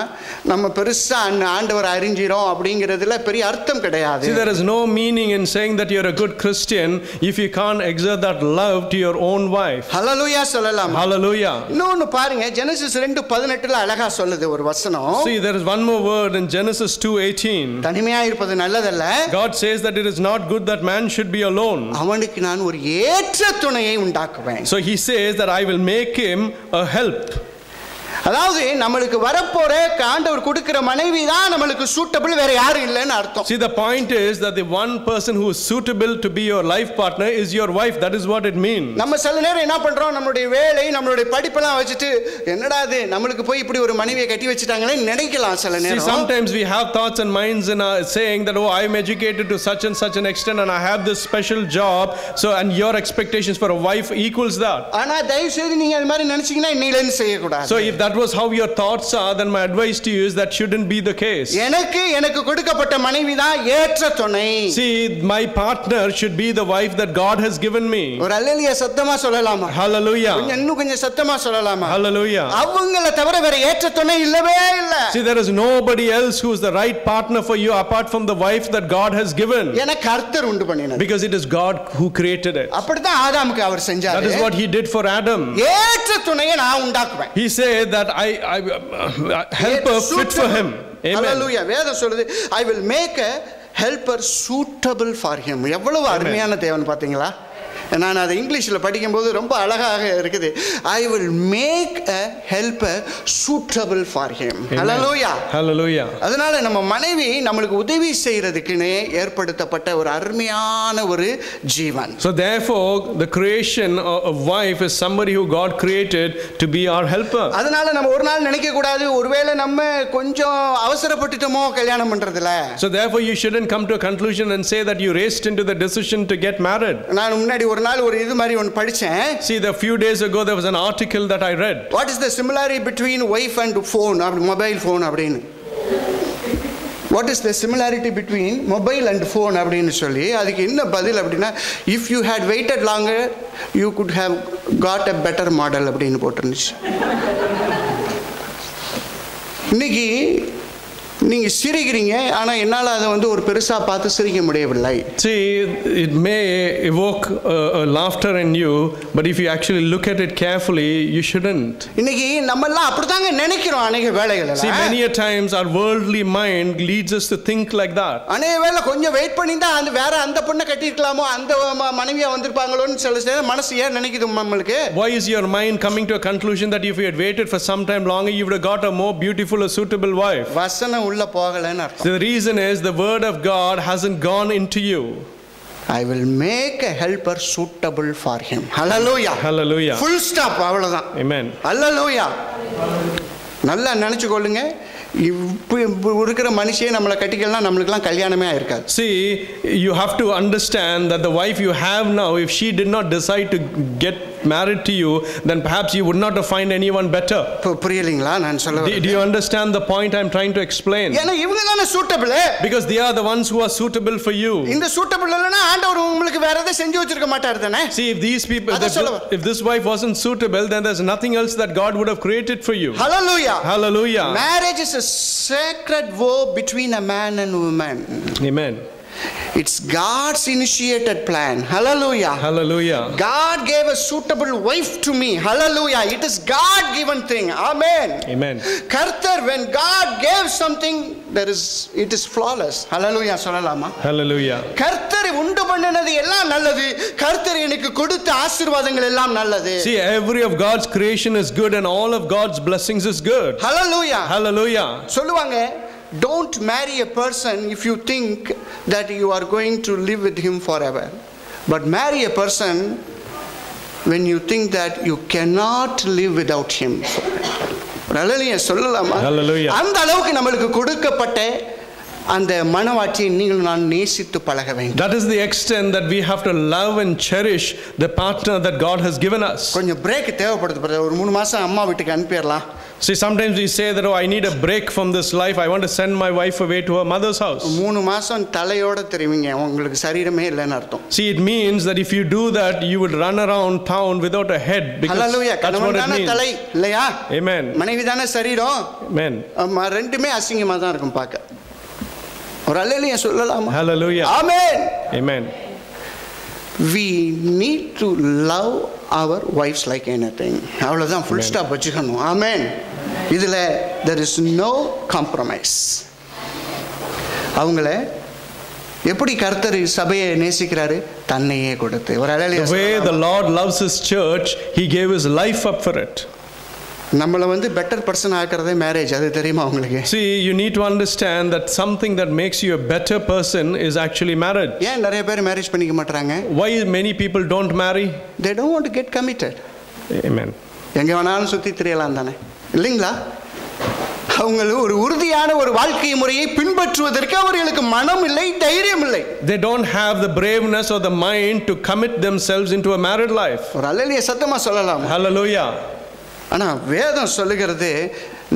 நம்ம பெருசா ஆண்டவர் அறிஞ்சிரோம் அப்படிங்கிறதுல பெரிய அர்த்தம் கிடையாது. See, there is no meaning in saying that you're a good Christian if you can't exert that love to your own wife. Hallelujah சொல்லலாம். Hallelujah. இன்னொன்னு பாருங்க, ஜெனசிஸ் 2:18 அழகா சொல்லுது ஒரு வசனம். See, there is one more word in Genesis 2:18. தனிமையா இருப்பது நல்லதல்ல. God says that it is not good that man should be alone. அவனுக்கு நான் ஒரு ஏற்ற துணையை உண்டாக்குவேன். So he says that I will make him a help. அதாவது நமக்கு வரப்போற ஆண்டவர் கொடுக்கிற மனைவி தான் நமக்கு சூட்டபிள், வேற யாரும் இல்லைன்னு அர்த்தம். See, the point is that the one person who is suitable to be your life partner is your wife. That is what it means. நம்ம சில நேரம் என்ன பண்றோம், நம்மளுடைய வேலை நம்மளுடைய படிப்பெல்லாம் வச்சுட்டு என்னடா இது நமக்கு போய் இப்படி ஒரு மனைவியை கட்டி வச்சிட்டாங்களே நினைக்கலாம் சில நேரம். See, sometimes we have thoughts and minds in saying that, oh, I am educated to such and such an extent and I have this special job, so and your expectations for a wife equals that. ஆனா தயவு செய்து நீங்க அந்த மாதிரி நினைச்சீங்கன்னா இன்னிலிருந்து செய்ய கூடாது. So if that was how your thoughts are, then my advice to you is that shouldn't be the case. எனக்கு கொடுக்கப்பட்ட மனைவி தான் ஏற்ற துணை. See, my partner should be the wife that God has given me. ஒரு அல்லேலூயா சத்தமா சொல்லலாமா? Hallelujah. கொஞ்சம் சத்தமா சொல்லலாமா? Hallelujah. அவங்கள தவிர வேற ஏற்ற துணை இல்லவே இல்ல. See, there is nobody else who is the right partner for you apart from the wife that God has given. ஏன்னா கர்த்தர் உண்டு பண்ணினார். Because it is God who created it. அப்படிதான் ஆதாமுக்கு அவர் செஞ்சார். That is what he did for Adam. ஏற்ற துணையை நான் உண்டாக்குவேன். He said that I helper fit for him. Amen. Hallelujah. வேதம் சொல்லுது I will make a helper suitable for him. எவ்வளவு அருமையான தேவன் பாத்தீங்களா? நான் அதை இங்கிலீஷில் படிக்கும்போது ரொம்ப அழகாக இருக்குது. I will make a helper suitable for him. Hallelujah. Hallelujah. அதனால நம்ம மனைவி நமக்கு உதவி செய்யறதுக்குன்னு ஏற்படுத்தப்பட்ட ஒரு அருமையான ஒரு ஜீவன். So therefore the creation of wife is somebody who God created to be our helper. அதனால நம்ம ஒரு நாள் நினைக்க கூடாது ஒருவேளை நம்ம கொஞ்சம் அவசரப்பட்டுட்டோமோ கல்யாணம் பண்றதுல. So therefore you shouldn't come to a conclusion and say that you raced into the decision to get married. நான் முன்னாடி ஒரு நாள் ஒரு இது மாதிரி ஒன்னு படிச்சேன். See, a few days ago there was an article that I read. What is the similarity between wife and phone, mobile phone அப்படினு? What is the similarity between mobile and phone அப்படினு சொல்லி அதுக்கு என்ன பதில் அப்படினா if you had waited longer you could have got a better model அப்படினு போட்டுருந்துச்சு. இன்னைக்கு நீங்க சிரிக்கிறீங்க ஆனா என்னால அதை ஒரு பெருசா பார்த்து சிரிக்க முடியவில்லை. See, it may evoke a laughter in you, but if you actually look at it carefully, you shouldn't. இன்னைக்கு நம்ம எல்லாம் அப்படிதாங்க நினைக்கிறோம் அநேக வேளைகள்ல. See, many a times our worldly mind leads us to think like that. அநேக வேளை கொஞ்சம் wait பண்ணிட்டா அந்த வேற அந்த பொண்ணை கட்டிருக்கலாமோ அந்த மனைவியா வந்திருப்பாங்களோன்னு சில மனசு ஏன் நினைக்குது நம்மளுக்கு? Why is your mind coming to a conclusion that if you had waited for some time longer you would have got a more beautiful or suitable wife? வசனம் உள்ள போகலன்னு அர்த்தம். The reason is the word of God hasn't gone into you. I will make a helper suitable for him. Hallelujah. Hallelujah. Full stop அவ்வளவுதான். Amen. Hallelujah. நல்லா நினைச்சு கொள்ளுங்க. இப்போ இருக்கிற மனுஷியே நம்மளை கட்டிக்கலாம் நம்மளுக்குலாம் கல்யாணமே ஆயிருக்காது. See, you have to understand that the wife you have now, if she did not decide to get married to you, then perhaps you would not have find anyone better. புரியலீங்களா நான் சொல்றது? Do you understand the point I'm trying to explain? ஏன்னா இவங்க தான suitable. Because they are the ones who are suitable for you. இந்த suitable இல்லனா ஆண்டவர் உங்களுக்கு வேற எதை செஞ்சு வச்சிருக்க மாட்டார் தானே? See, if these people, if this wife wasn't suitable, then there's nothing else that God would have created for you. Hallelujah. Hallelujah. Marriage is a sacred vow between a man and woman. Amen. It's God's initiated plan. Hallelujah. Hallelujah. God gave a suitable wife to me. Hallelujah. It is God given thing. Amen. Amen. Karthar, when God gave something, it is flawless. Hallelujah. Solalama. Hallelujah. Karthar undu pannanadu ellam nalladhu. Karthar enikku kodutha ஆசீர்வாதங்கள் எல்லாம் நல்லது. See, every of God's creation is good and all of God's blessings is good. Hallelujah. Hallelujah. சொல்லுவாங்க, don't marry a person if you think that you are going to live with him forever, but marry a person when you think that you cannot live without him. Hallelujah. சொல்லலாமா? Hallelujah. அந்த அளவுக்கு நமக்கு கொடுக்கப்பட்ட அந்த மனவாட்டியை நீங்கள் நான் நேசித்து பழக வேண்டும். That is the extent that we have to love and cherish the partner that God has given us. கொஞ்சம் பிரேக் தேவைப்படுது. ஒரு 3 மாசம் அம்மா வீட்டுக்கு அனுப்பிடலாம். See, sometimes we say that, oh, I need a break from this life. I want to send my wife away to her mother's house. 3 மாசம் தலையோட தெரிவிங்க, உங்களுக்கு சரீரமே இல்லைன்னு அர்த்தம். See, it means that if you do that, you will run around town without a head. Because Hallelujah. that's what it means. தலை இல்லையா? Amen. மனைவி தானே சரீரம். Amen. ரெண்டுமே அசிங்கமா தான் இருக்கும் பார்க்க. ஒரு அல்லேலூயா சொல்லலாமா? Hallelujah. Amen. Amen. We need to love our wives like anything. அவ்வளவுதான், full stop வச்சுக்கணும். Amen. இதுல there is no compromise. அவங்கள எப்படி கர்த்தர் சபையை நேசிக்கிறாரு? தன்னையே கொடுத்து. ஒரு அல்லேலூயா. The way the Lord loves his church, he gave his life up for it. நம்மள வந்து பெட்டர் பர்சன் ஆக்குறதே மேரேஜ், அது தெரியுமா உங்களுக்கு? See, you need to understand that something that makes you a better person is actually marriage. ஏன் நிறைய பேர் marriage பண்ணிக்க மாட்டாங்க? Why many people don't marry? They don't want to get committed. Amen. எங்க வேணாலும் சுத்தி திரியலாம் தானே, இல்லைங்களா? அவங்களுக்கு ஒரு உறுதியான ஒரு வாழ்க்கை முறையை பின்பற்றுவதற்கு அவர்களுக்கு மனம் இல்லை, தைரியம் இல்லை. They don't have the braveness or the mind to commit themselves into a married life. ஒரு அல்லேலூயா சத்தமா சொல்லலாம். Hallelujah. ஆனா வேதம் சொல்லுகிறது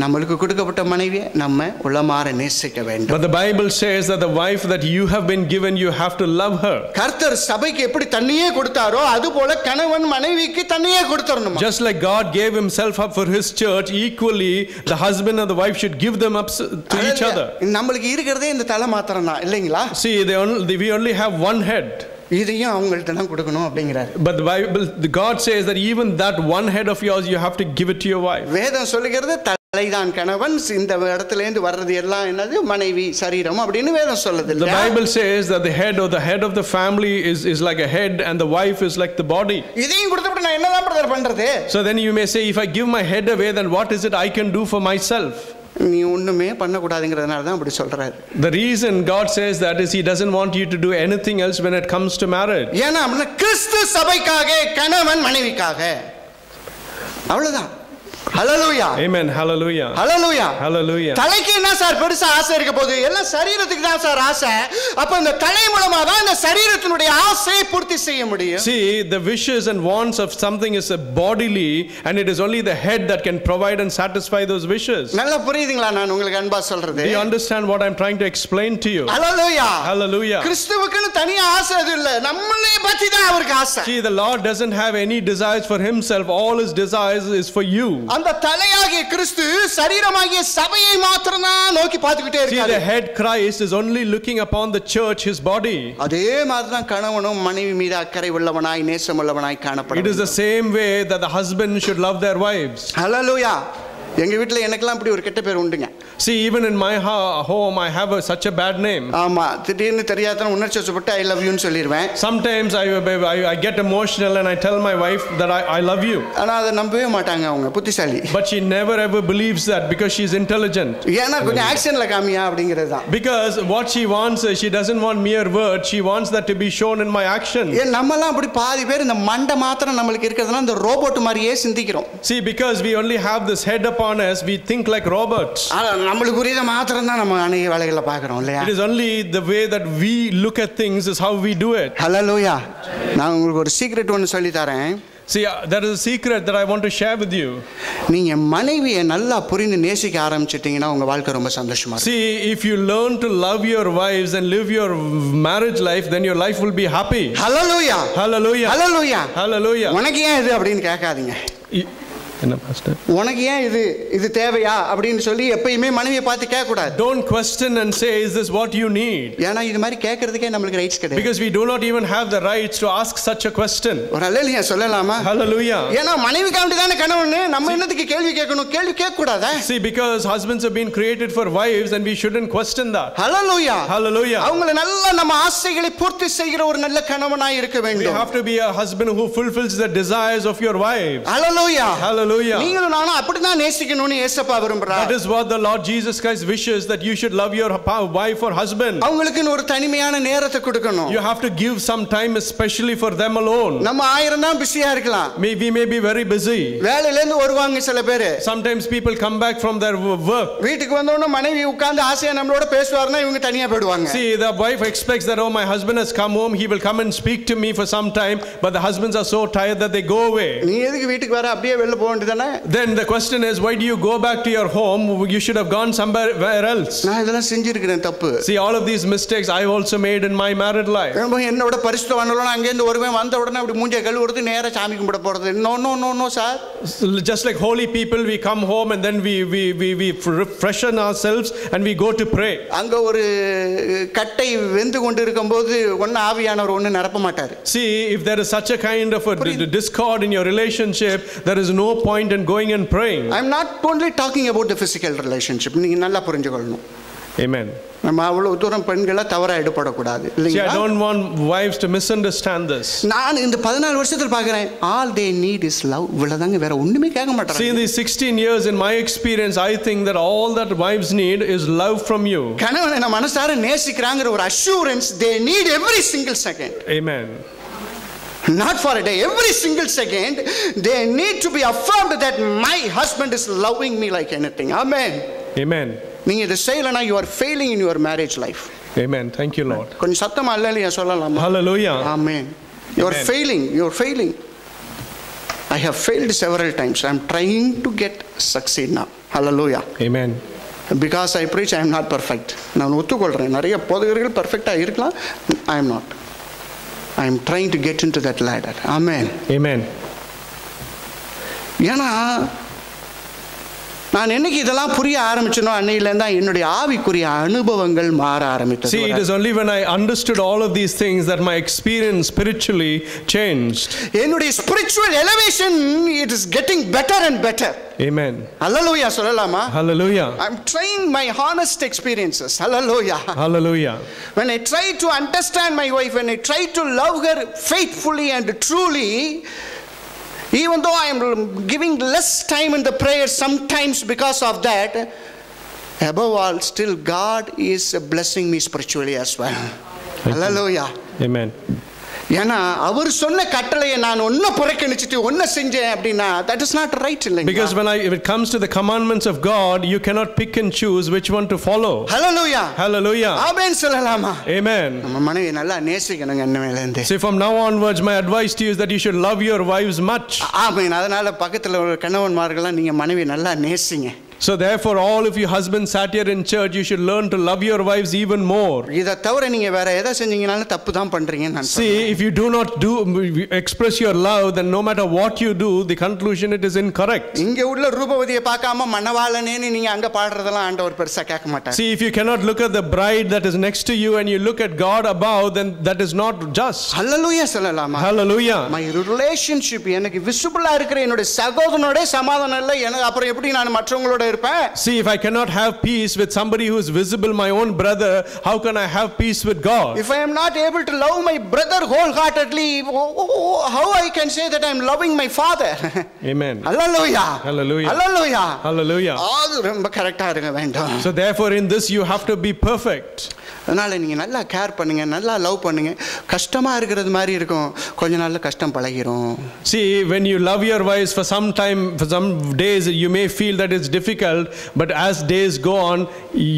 நம்மளுக்கு கொடுக்கப்பட்ட மனைவியை நம்ம உள்ளமாற நேசிக்க வேண்டும். But the Bible says that the wife that you have been given, you have to love her. கர்த்தர் சபைக்கு எப்படி தன்னையே கொடுத்தாரோ அதுபோல கணவன் மனைவிக்கு தன்னையே கொடுத்தறணும். Just like God gave himself up for his church, equally the husband and the wife should give them up to each other. நம்மளுக்கு இருக்கிறதே இந்த தலை மாத்திரம் தான், இல்லைங்களா? See, we only have one head. இதையும் அவங்கள்ட்ட தான் கொடுக்கணும் அப்படிங்கிறார். But the Bible, God says that even that one head of yours, you have to give it to your wife. வேதம் சொல்லுகிறது தலைதான் கணவன், இந்த இடத்துல இருந்து வர்றது எல்லாம் என்னது மனைவி சரீரம் அப்படின்னு வேதம் சொல்லுது. The Bible says that the head of the family is like a head and the wife is like the body. இதையும் கொடுத்துட்டு நான் என்னதான் பிரதர் பண்றது? So then you may say, if I give my head away, then what is it I can do for myself? நீ ஒண்ணுமே பண்ண கூடாதுங்கிறதுனால தான் அப்படி சொல்றாரு. The reason God says that is he doesn't want you to do anything else when it comes to marriage. ஏன்னா கிறிஸ்து சபைக்காக, கணவன் மனைவிக்காக, அவ்வளவுதான். ஹalleluya. Amen. Hallelujah. Hallelujah. Hallelujah. தலைக்கு என்ன சார் பெருசா ஆசை இருக்க போகுது? எல்லாம் சரீரத்துக்கு தான் சார் ஆசை. அப்ப இந்த தலை மூலமா தான் இந்த சரீரத்தினுடைய ஆசையை பூர்த்தி செய்ய முடியும். See, the wishes and wants of something is a bodily, and it is only the head that can provide and satisfy those wishes. நல்லா புரியுதுங்களா நான் உங்களுக்கு அன்பா சொல்றது? Do you understand what I'm trying to explain to you? Hallelujah. Hallelujah. கிறிஸ்துவுக்குன்னு தனியா ஆசை அது இல்ல, நம்மளே பத்தி தான் அவருக்கு ஆசை. See, the Lord doesn't have any desires for himself. All his desires is for you. அந்த தலையாகிய கிறிஸ்து சரீரமாகிய சபையை மாத்திரம் தான் நோக்கி பார்த்துக்கிட்டே இருக்காரு. See, the head Christ is only looking upon the church, his body. அதே மாதிரி தான் கணவனும் மனைவி மீது அக்கறை உள்ளவனாய் நேசம் உள்ளவனாய் காணப்பட. It is the same way that the husband should love their wives. Hallelujah. எங்க வீட்ல எனக்கெல்லாம் இப்படி ஒரு கெட்ட பேர் உண்டுங்க. See, even in my home I have such a bad name. ஆமா, திடீர்னு தெரியாதன உணர்ச்சி வசப்பட்டு I love you ன்னு சொல்லிடுவேன். Sometimes I get emotional and I tell my wife that I love you. ஆனா அதை நம்பவே மாட்டாங்க, அவங்க புத்திசாலி. But she never ever believes that because she is intelligent. ஏன்னா கொஞ்சம் ஆக்ஷன்ல காமியா அப்படிங்கிறது தான். Because what she wants is she doesn't want mere words, she wants that to be shown in my action. ஏன் நம்மலாம் அப்படி பாதி பேர் இந்த மண்டை மாத்திரம் நமக்கு இருக்கிறதுனா இந்த ரோபோட் மாதிரியே சிந்திக்கிறோம். See, because we only have this head upon us, we think like robots. நம்மளுக்கு உரியத மாத்திரம் தான் நம்ம அநேக வேலைகளை பார்க்கறோம் இல்லையா? It is only the way that we look at things is how we do it. Hallelujah. நான் உங்களுக்கு ஒரு சீக்ரெட் ஒன்னு சொல்லி தரேன். See, there is a secret that I want to share with you. நீங்க மனைவியை நல்லா புரிந்து நேசிக்க ஆரம்பிச்சிட்டீங்கன்னா உங்க வாழ்க்கை ரொம்ப சந்தோஷமா இருக்கும். See, if you learn to love your wives and live your marriage life, then your life will be happy. Hallelujah. Hallelujah. Hallelujah. Hallelujah. உனக்கு ஏன் இது அப்படினு கேட்காதீங்க. என்ன பாஸ்டர்? உனக்கு ஏன் இது தேவையா அப்படினு சொல்லி எப்பவுமே மனைவியை பார்த்து கேட்க கூடாது. Don't question and say is this what you need? ஏனா இது மாதிரி கேக்குறதுக்கே நமக்கு ரைட்ஸ் கிடையாது. Because we do not even have the rights to ask such a question. ஒரு ஹalleluya சொல்லலாமா? Hallelujah. ஏனா மனைவிக்காண்டி தான கணவன், நம்ம என்னத்துக்கு கேள்வி கேட்கணும்? கேள்வி கேட்க கூடாதா? See, because husbands have been created for wives and we shouldn't question that. Hallelujah. Hallelujah. அவங்கள நல்ல நம்ம ஆசைகளை பூர்த்தி செய்கிற ஒரு நல்ல கணவனாய் இருக்க வேண்டும். You have to be a husband who fulfills the desires of your wives. Hallelujah. Hallelujah. நீங்களும் நானும் அப்படிதான் நேசிக்கணும்னு இயேசுப்பா விரும்புறார். That is what the Lord Jesus Christ wishes, that you should love your wife or husband. அவங்களுக்கு ஒரு தனிமையான நேரத்தை கொடுக்கணும். You have to give some time especially for them alone. நம்ம ஆயிரம் தான் பிஸியா இருக்கலாம். We may be very busy. வேலையில இருந்து வருவாங்க சில பேர். Sometimes people come back from their work. வீட்டுக்கு வந்த உடனே மனைவி உட்கார்ந்து ஆசையா நம்மளோட பேசுவார்னா இவங்க தனியா போய்டுவாங்க. See, the wife expects that, oh, my husband has come home, he will come and speak to me for some time, but the husbands are so tired that they go away. நீ எதுக்கு வீட்டுக்கு வர, அப்படியே வெளிய போக வேண்டியதானே? Then the question is, why do you go back to your home? You should have gone somewhere else. நான் இதெல்லாம் செஞ்சிருக்கேன் தப்பு. See, all of these mistakes I also made in my married life. என்னோட பரிசுத்தவான்களோட அங்க இருந்து வருவேன், வந்த உடனே அப்படி மூஞ்சை கழுவுறது, நேரா சாமி கும்பிட போறது. No sir. Just like holy people, we come home and then we freshen ourselves and we go to pray. அங்க ஒரு கட்டை வெந்து கொண்டு இருக்கும்போது ஒண்ணு ஆவியானவர் ஒண்ணு நிரப்ப மாட்டார். See, if there is such a kind of a discord in your relationship, there is no point in going and praying. I am not only talking about the physical relationship. நீங்க நல்லா புரிஞ்சுக்கணும். Amen. நம்ம அவ்வளவு தூரம் பெண்களை தவறா எடுபடக்கூடாது See, I இல்லைங்களா? don't want wives to misunderstand this. நான் இந்த 14 வருஷத்துல பார்க்கிறேன், all they need is love. இவ்வளவுதாங்க, வேற ஒண்ணுமே கேட்க See, in மாட்டாங்க. these 16 years, in my experience, I think that all that wives need is love from you. கணவனை நம்ம மனசார நேசிக்கிறாங்கிற ஒரு assurance they need every single second. Amen. Not for a day, every single second they need to be affirmed that my husband is loving me like anything. Amen. Amen. நீங்க இதை செய்யலனா you are failing in your marriage life. Amen. Thank you, Lord. கொஞ்சம் சத்தமா அல்லேலூயா சொல்லலாமா? Hallelujah. Amen. You are Amen. failing. You are failing. I have failed several times. I am trying to get succeed now. Hallelujah. Amen. Because I preach, I am not perfect. நான் ஒத்துக்கொள்றேன், நிறைய போதகர்கள் பெர்ஃபெக்ட்டா இருக்கலாம். I am not. I am trying to get into that ladder. Amen. Amen. ஏன்னா நான் என்னைக்கு இதெல்லாம் புரிய ஆரம்பிச்சனோ அன்னையிலேருந்து தான் என்னுடைய ஆவிக்குரிய அனுபவங்கள் மாற ஆரம்பித்தது. See, it is only when I understood all of these things that my experience spiritually changed. என்னுடைய spiritual elevation, it is getting better and better. Amen. Hallelujah சொல்லலாமா? Hallelujah. I'm trying my honest experiences. Hallelujah. Hallelujah. When I try to understand my wife, when I try to love her faithfully and truly, even though I am giving less time in the prayer sometimes because of that, above all, still God is blessing me spiritually as well. Hallelujah. Amen. ஏன்னா அவர் சொன்ன கட்டளையை நான் ஒன்ன புறக்கணிச்சிட்டு ஒன்ன செஞ்சேன் அப்படின்னா that is not right இல்லைங்க. Because if it comes to the commandments of God, you cannot pick and choose which one to follow. Hallelujah. Hallelujah. ஆமென் சொல்லலாமா? Amen. நம்ம மனைவி நல்லா நேசிக்கணுங்க இன்னையில இருந்து. See, from now onwards, my advice to you is that you should love your wives much. ஆமென். அதனால பக்கத்துல ஒரு கணவன்மார்கள்லாம் நீங்க மனைவி நல்லா நேசிங்க. So therefore, all of you husbands sat here in church, you should learn to love your wives even more. இத தவிர நீங்க வேற எதை செஞ்சீங்கனாலும் தப்பு தான் பண்றீங்கன்னு நான் சொல்றேன். See, if you do not express your love, then no matter what you do, the conclusion it is incorrect. இங்க உள்ள ரூபவதியை பார்க்காம மணவாளனேன்னு நீங்க அங்க பாடுறதெல்லாம் ஆண்டவர் பெருசா கேட்க மாட்டார். See, if you cannot look at the bride that is next to you and you look at God above, then that is not just. Hallelujah சொல்லலாமா? Hallelujah. My relationship எனக்கு விசிபிளா இருக்கிற என்னோட சகோதரனோட சமாதானம் இல்ல, எனக்கு அப்புறம் எப்படி நான் மற்றவங்களோட இருப்பேன்? See, if I cannot have peace with somebody who is visible, my own brother, how can I have peace with God? If I am not able to love my brother wholeheartedly, how I can say that I am loving my father? Amen. Hallelujah. Hallelujah. Hallelujah. Hallelujah. அது ரொம்ப கரெக்டா இருக்க வேண்டும். So therefore, in this you have to be perfect. அதனால நீங்க நல்லா care பண்ணுங்க, நல்லா லவ் பண்ணுங்க. கஷ்டமா இருக்கிறது மாதிரி இருக்கும், கொஞ்ச நாள்ல கஷ்டம் பழகிரும். See, when you love your wives for some time, for some days, you may feel that it's difficult, but as days go on,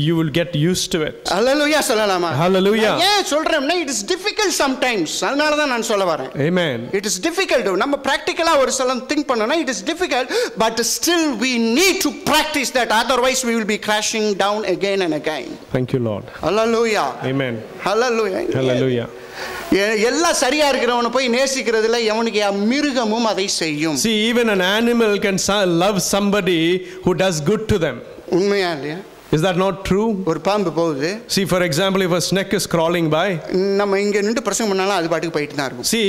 you will get used to it. Hallelujah சொல்லலாமா? Hallelujah. ஏன் சொல்றேன்னா it is difficult sometimes. அதனால தான் நான் சொல்ல வரேன். Amen. It is difficult. நம்ம பிராக்டிகலா ஒரு சில திங்க் பண்ணோம்னா it is difficult, but still we need to practice that, otherwise we will be crashing down again and again. Thank you, Lord. Hallelujah. Amen. Hallelujah. Hallelujah. எல்லாம் சரியா இருக்கிறவனை போய் நேசிக்கிறதுல எவனுக்கு மிருகமும் அதை செய்யும். See, even an animal can love somebody who does good to them. உண்மையா இல்லையா? Is that not true? ஒரு பாம்பு போகுது. See, for example, if a snake is crawling by, நம்ம இங்க நின்று பிரசங்கம் பண்ணாலும் அது பாட்டுக்கு போயிட்டு தான் இருக்கும். See,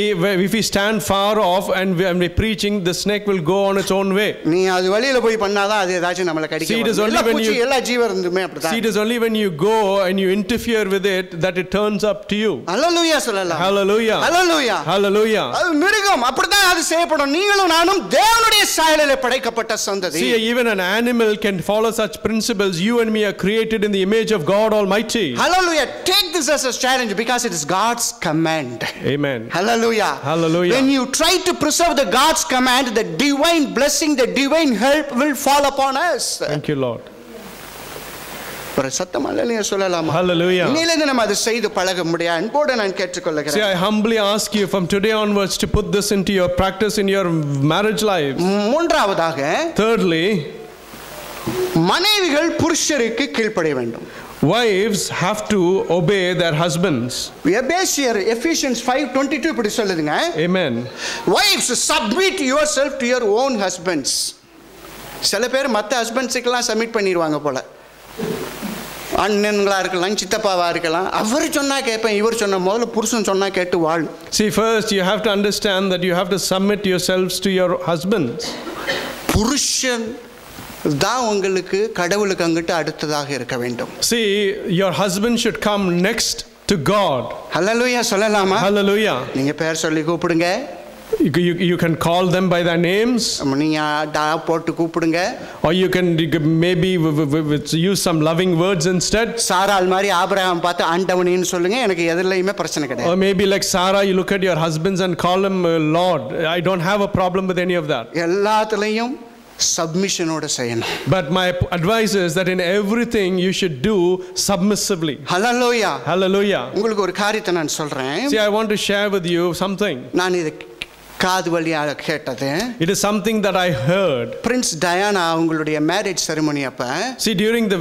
if we stand far off and we're preaching, the snake will go on its own way. நீ அது வழியில போய் பண்ணாதான் அது ஏதாச்சும் நம்மள கடிக்கும். See, it is only when you எல்லா ஜீவருந்துமே அப்படிதான். See, it is only when you go and you interfere with it that it turns up to you. Hallelujah சொல்லலாம். Hallelujah. Hallelujah. Hallelujah. அது மிருகம், அப்படிதான் அது செய்யப்படும். நீங்களும் நானும் தேவனுடைய சாயலிலே படைக்கப்பட்ட சந்ததி. See, even an animal can follow such principles. You and me are created in the image of God Almighty. Hallelujah. Take this as a challenge because it is God's command. Amen. Hallelujah. Hallelujah. When you try to preserve the God's command, the divine blessing, the divine help will fall upon us. Thank you, Lord. ஒரு சத்தம் அல்லேலூயா சொல்லலாமா? Hallelujah. இன்னையிலிருந்து நம்ம அதை செய்து பழக முடியாது. அன்போடு நான் கேட்டுக்கொள்கிறேன். See, I humbly ask you from today onwards to put this into your practice in your marriage life. மூன்றாவதாக, Thirdly, மனைவிகள் புருஷருக்கு கீழ்ப்படிய வேண்டும். wives have to obey their husbands. எபேசியர் Ephesians 5:22 இப்படி சொல்லுதுங்க. Amen. Wives, submit yourself to your own husbands. சில பேர் மற்ற ஹஸ்பண்ட்ஸுக்கெல்லாம் சப்மிட் பண்ணிடுவாங்க போல. அண்ணன்களா இருக்கலாம், சித்தப்பாவா இருக்கலாம், அவர் சொன்னா கேட்பேன், இவர் சொன்ன முதல்ல புருஷன் சொன்னா கேட்டு வாழ். See, first you have to understand that you have to submit yourselves to your husbands. புருஷன் தான் உங்களுக்கு கடவுளுக்கு அங்கிட்டு அடுத்ததாக இருக்க வேண்டும். See, your husband should come next to God. ஹல்லேலூயா சொல்லலாமா? Hallelujah. நீங்க பேர் சொல்லி கூப்பிடுங்க. You can call them by their names. நீங்க டா போட்டு கூப்பிடுங்க. Or you can maybe use some loving words instead. சாராள் மாதிரி ஆபிரகாம் பார்த்து ஆண்டவனேன்னு சொல்லுங்க. எனக்கு எதுலயுமே பிரச்சனை கிடையாது. Or maybe like Sarah, you look at your husbands and call him Lord. I don't have a problem with any of that. எல்லாத்துலயும் submission-ஓட செய்யணும். But my advice is that in everything you should do submissively. Hallelujah. Hallelujah. உங்களுக்கு ஒரு காரியத்தை நான் சொல்றேன். See, I want to share with you something. நான் இது காது வழியாக கேட்டது. It is something that I heard. Prince Diana அவங்களுடைய மேரேஜ் செரிமனி அப்ப, see, during the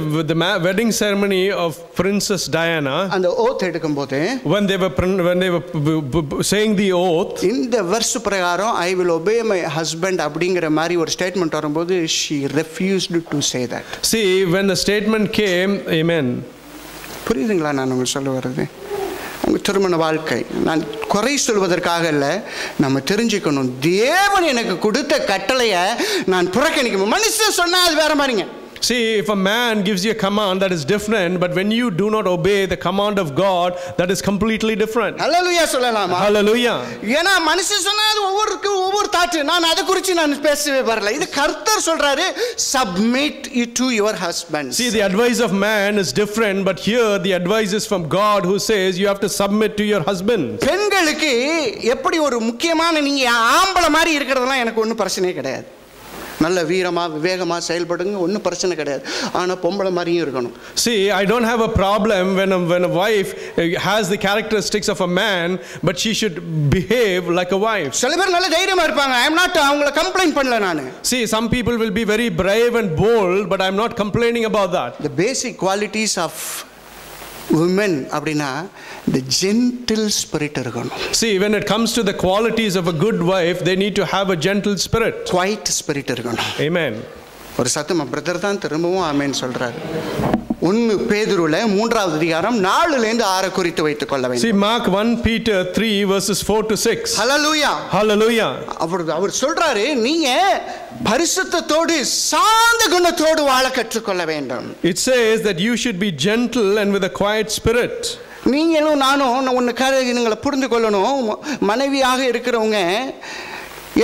wedding ceremony of Princess Diana, அந்த oath எடுக்கும்போது, when they were saying the oath, இந்த வெர்ஸ் பிரகாரம் I will obey my husband அப்படிங்கற மாதிரி ஒரு statement வரும்போது she refused to say that. See, when the statement came, amen. புரியுதுங்களா நான் உங்களுக்கு சொல்ல வர்றது? உங்கள் திருமண வாழ்க்கை நான் குறை சொல்வதற்காக இல்லை, நம்ம தெரிஞ்சுக்கணும். தேவன் எனக்கு கொடுத்த கட்டளையை நான் புறக்கணிக்கணும். மனுஷன் சொன்னால் அது வேற மாதிரிங்க. See, if a man gives you a command, that is different, but when you do not obey the command of God, that is completely different. Hallelujah சொல்லலாமா? Hallelujah. ஏனா மனுஷன் சொன்னா அது ஒவ்வொரு தாட். நான் அதை குறித்து நான் பேசவே வரல. இது கர்த்தர் சொல்றாரு, submit it to your husband. See, the advice of man is different, but here the advice is from God who says you have to submit to your husband. பெண்களுக்கு எப்படி ஒரு முக்கியமான நீங்க ஆம்பளை மாதிரி இருக்கிறதெல்லாம் எனக்கு ஒன்றும் பிரச்சனையே கிடையாது. நல்ல வீரமா விவேகமா செயல்படுங்க, ஒன்றும் பிரச்சனை கிடையாது. ஆனா பொம்பளை மாதிரியும் இருக்கணும். See, I don't have a problem when a wife has the characteristics of a man, but she should behave like a wife. சில பேர் நல்ல தைரியமா இருப்பாங்க. I am not அவங்கள கம்ப்ளைண்ட் பண்ணல நான். See, some people will be very brave and bold, but I am not complaining about that. The basic qualities of women அப்படினா the gentle spirit இருக்கணும். See, when it comes to the qualities of a good wife, they need to have a gentle spirit. Quiet spirit இருக்கணும். Amen. ஒரு சத்தமா brother தான் திரும்பவும் ஆமென் சொல்றாரு. 1 பேதுருல 3வது அதிகாரம் 4ல இருந்து 6 குறித்து வைத்துக் கொள்ள வேண்டும். See, Mark 1 Peter 3 verses 4 to 6. Hallelujah. Hallelujah. அவர் சொல்றாரு, நீங்க பரிசுத்தத்தோடு சாந்த குணத்தோடு வாழ கற்றுக்கொள்ள வேண்டும். It says that you should be gentle and with a quiet spirit. நீங்களும் நானும் ஒன்னு காரியங்களை புரிந்து கொள்ளணும். மனைவியாக இருக்கிறவங்க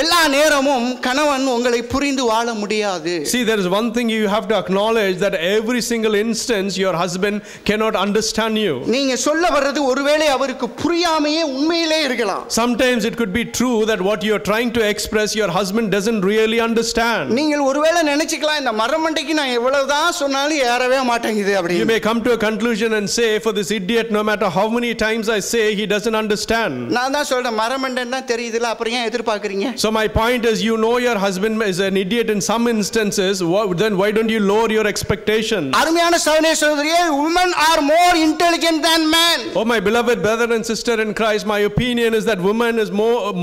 எல்லா நேரமும் கணவன் உங்களை புரிந்து வாழ முடியாது. See, there is one thing you have to acknowledge, that every single instance your husband cannot understand you. நீங்க சொல்ல வர்றது ஒருவேளை அவருக்கு புரியாமையே உண்மையிலே இருக்கலாம். Sometimes it could be true that what you are trying to express your husband doesn't really understand. நீங்கள் ஒருவேளை நினைச்சுக்கலாம், இந்த மரமண்டைக்கு நான் எவ்வளவுதான் சொன்னாலும் ஏறவே மாட்டேங்குது அப்படி. You may come to a conclusion and say, for this idiot, no matter how many times I say, he doesn't understand. நான் தான் சொல்றேன், மரமண்டைன்னா தெரியுதுல, அப்புறம் ஏன் எதிர்பார்க்கறீங்க? So my point is, you know your husband is an idiot in some instances, then why don't you lower your expectations? அருமையான சகோதரனே சகோதரியே, women are more intelligent than men. Oh my beloved brother and sister in Christ, my opinion is that woman is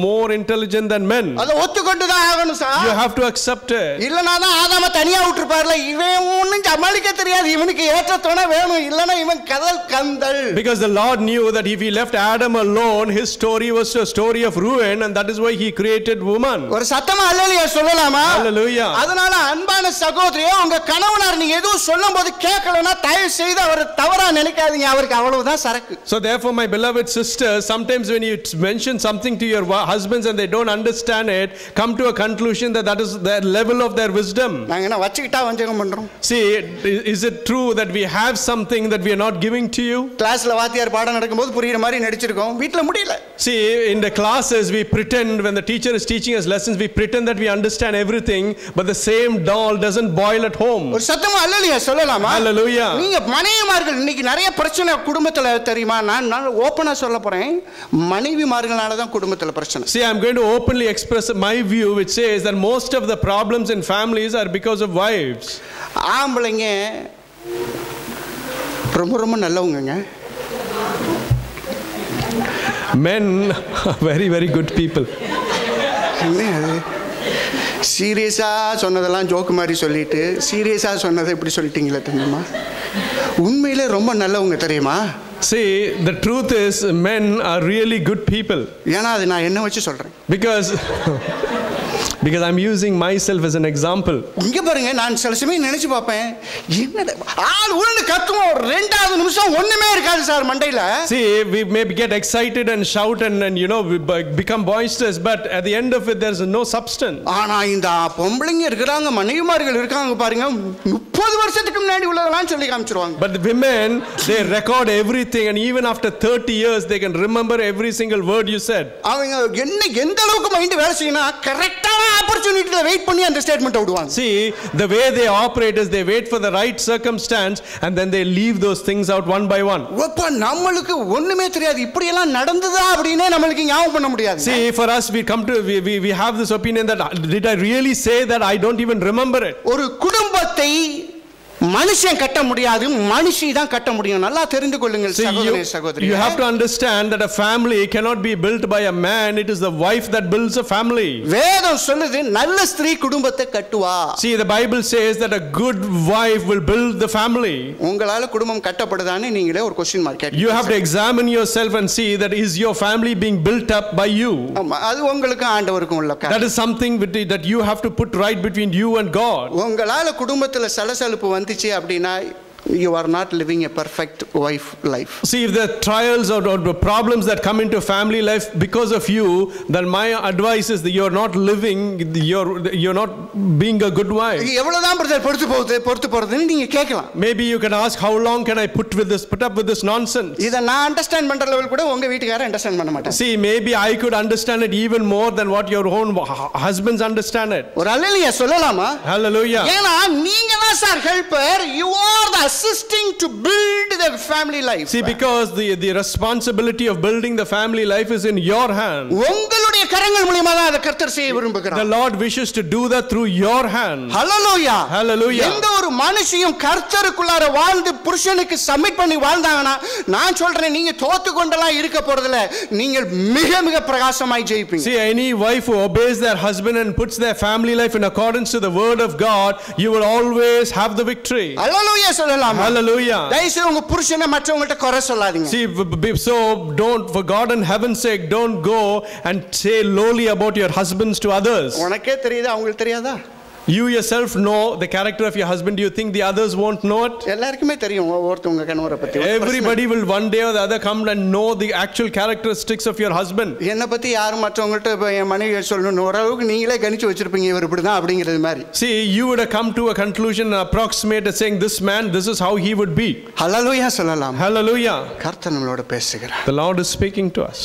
more intelligent than men. அத ஒத்துக்கொண்டு தான் ஆகணும் sir. You have to accept it. இல்லனா தான் ஆதாம தனியா விட்டுப்பார்ல, இவன் ஒண்ணும் சமாளிக்க தெரியாது, இவனுக்கு ஏற்ற துணை வேணும், இல்லனா இவன் கதல் கந்தல். Because the Lord knew that if he left Adam alone, his story was a story of ruin, and that is why he created woman. ஒரு சத்தமா அல்லேலூயா சொல்லலாமா? Hallelujah. அதனால அன்பான சகோதரியே, உங்க கணவனார் நீங்க ஏதோ சொல்லும்போது கேட்கலனா தயவு செய்து அவர் தவறா நினைக்காதீங்க, அவருக்கு அவ்வளவுதான் சரக்கு. So therefore, my beloved sisters, sometimes when you mention something to your husbands and they don't understand it, come to a conclusion that is the level of their wisdom. நாங்க என்ன வச்சிட்டா வஞ்சகம் பண்றோம்? See, is it true that we have something that we are not giving to you? கிளாஸ்ல வாத்தியார் பாடம் நடக்கும்போது புரியுற மாதிரி நடிச்சிருக்கோம், வீட்ல முடியல. See, in the classes we pretend, when the teacher is teaching us lessons, we pretend that we understand everything, but the same doll doesn't boil at home. ஒரு சத்தமா அல்லேலூயா சொல்லலாமா? Hallelujah. நீங்க மனைவிமார்கள் இன்னைக்கு நிறைய பிரச்சனை குடும்பத்துல தெரியுமா? நான் ஓபனா சொல்ல போறேன், மனைவிமார்களால தான் குடும்பத்துல பிரச்சனை. See, I'm going to openly express my view, which says that most of the problems in families are because of wives. ஆம்பளைங்க ரொம்ப நல்லவங்கங்க. Men are very, very good people. சீரியஸா சொன்னதெல்லாம் ஜோக்கு மாதிரி சொல்லிட்டு சீரியஸா சொன்னதை இப்படி சொல்லிட்டீங்களே தெரியுமா? உண்மையிலே ரொம்ப நல்லவங்க தெரியுமா? See, the truth is, men are really good people. ஏன்னா அது நான் என்ன வச்சு சொல்றேன். Because Because I'm using myself as an example. இங்க பாருங்க, நான் சில சமயம் நினைச்சு பார்ப்பேன், என்னடா ஆள் உருண்டு கத்துவோம், ஒரு 2வது நிமிஷம் ஒண்ணுமே இருக்காது சார் மண்டையில. See, we may get excited and shout and you know we become boisterous, but at the end of it there's no substance. ஆனா இந்த பொம்பளைங்க இருக்காங்க, மனைவிமார்கள் இருக்காங்க பாருங்க, 30 வருஷத்துக்கு முன்னாடி உள்ளதெல்லாம் சொல்லி காமிச்சிருவாங்க. But the women, they record everything, and even after 30 years they can remember every single word you said. அவங்க எந்த அளவுக்கு மைண்ட் வேலை செய்யணும், கரெக்டான ஆப்பர்ச்சுனிட்டில வெயிட் பண்ணி அந்த ஸ்டேட்மென்ட் விடுவாங்க. See, the way they operate is they wait for the right circumstance and then they leave those things out one by one. அப்ப நம்மளுக்கு ஒண்ணுமே தெரியாது, இப்படி எல்லாம் நடந்துதா அப்படினே நமக்கு ஞாபகம் பண்ண முடியாது. See, for us we have this opinion that did I really say that? I don't even remember it. ஒரு குடும்பத்தை மனுஷன் கட்ட முடியாது, மனுஷி தான் கட்ட முடியும். நல்லா தெரிந்து கொள்ளுங்கள் சகோதரனே சகோதரி. You have to understand that a family cannot be built by a man, it is the wife that builds a family. வேதம் சொல்லுது நல்ல ஸ்திரீ குடும்பத்தை கட்டுவா. See, the Bible says that a good wife will build the family. உங்களால குடும்பம் கட்டப்படுதான்னு நீங்களே ஒரு question mark கேட்க. You have to examine yourself and see that is your family being built up by you. ஆமா, அது உங்களுக்கு ஆண்டவருக்கும் உள்ள காரியம். That is something that you have to put right between you and God. உங்களால குடும்பத்துல சலசலப்பு வந்துச்சு அப்படினா you are not living a perfect wife life. See, if the trials or the problems that come into family life because of you, then my advice is that you're not living, you're not being a good wife. எவ்வளவுதான் brother பொறுத்து போறதுன்னு நீங்க கேட்கலாம். Maybe you can ask, how long can I put up with this nonsense? இத நான் understand பண்ற level கூட உங்க வீட்டுக்காரர் அண்டர்ஸ்டாண்ட் பண்ண மாட்டாங்க. See, maybe I could understand it even more than what your own husbands understand it. ஒரு அல்லேலூயா சொல்லலாமா? Hallelujah. ஏன்னா நீங்க தான் sir helper, you are the assisting to build the family life. See, because the responsibility of building the family life is in your hand. உங்களுடைய கரங்கள் மூலமா தான் அதை கர்த்தர் செய்ய விரும்புகிறார். The Lord wishes to do that through your hand. Hallelujah. Hallelujah. எந்த ஒரு மனுஷியும் கர்த்தருக்குள்ளார வாழ்ந்து புருஷனுக்கு சப்மிட் பண்ணி வாழ்ந்தாங்கன்னா, நான் சொல்றேன், நீங்க தோத்து கொண்டலாம் இருக்க போறதில்ல, நீங்கள் மிக மிக பிரகாசமாய் ஜெயிப்பீங்க. See, any wife who obeys their husband and puts their family life in accordance to the word of God, you will always have the victory. Hallelujah சொல்லலாம். Hallelujah. தயவுசெய்து உங்க புருஷனை மற்றவங்கள்ட்ட குறை சொல்லாதீங்க. See, so don't, for God and heaven's sake, don't go and say lowly about your husbands to others. உனக்கே தெரியுது, அவங்களுக்கு தெரியாதா? You yourself know the character of your husband. Do you think the others won't know it? எல்லாருக்குமே தெரியும் ஒவ்வொருத்தவங்க கணவரை பத்தி. Everybody will one day or the other come and know the actual characteristics of your husband. என்ன பத்தி யாரும் மற்றவங்கள்ட்ட என் மனைவி சொல்லணும், ஓரளவுக்கு நீங்களே கணிச்சு வச்சிருப்பீங்க இவர் இப்படிதான் அப்படிங்கிறது மாதிரி. See, you would have come to a conclusion, approximate, saying this man, this is how he would be. Hallelujah சொல்லலாம். Hallelujah. கர்த்தர் நம்மளோட பேசுகிறார். The Lord is speaking to us.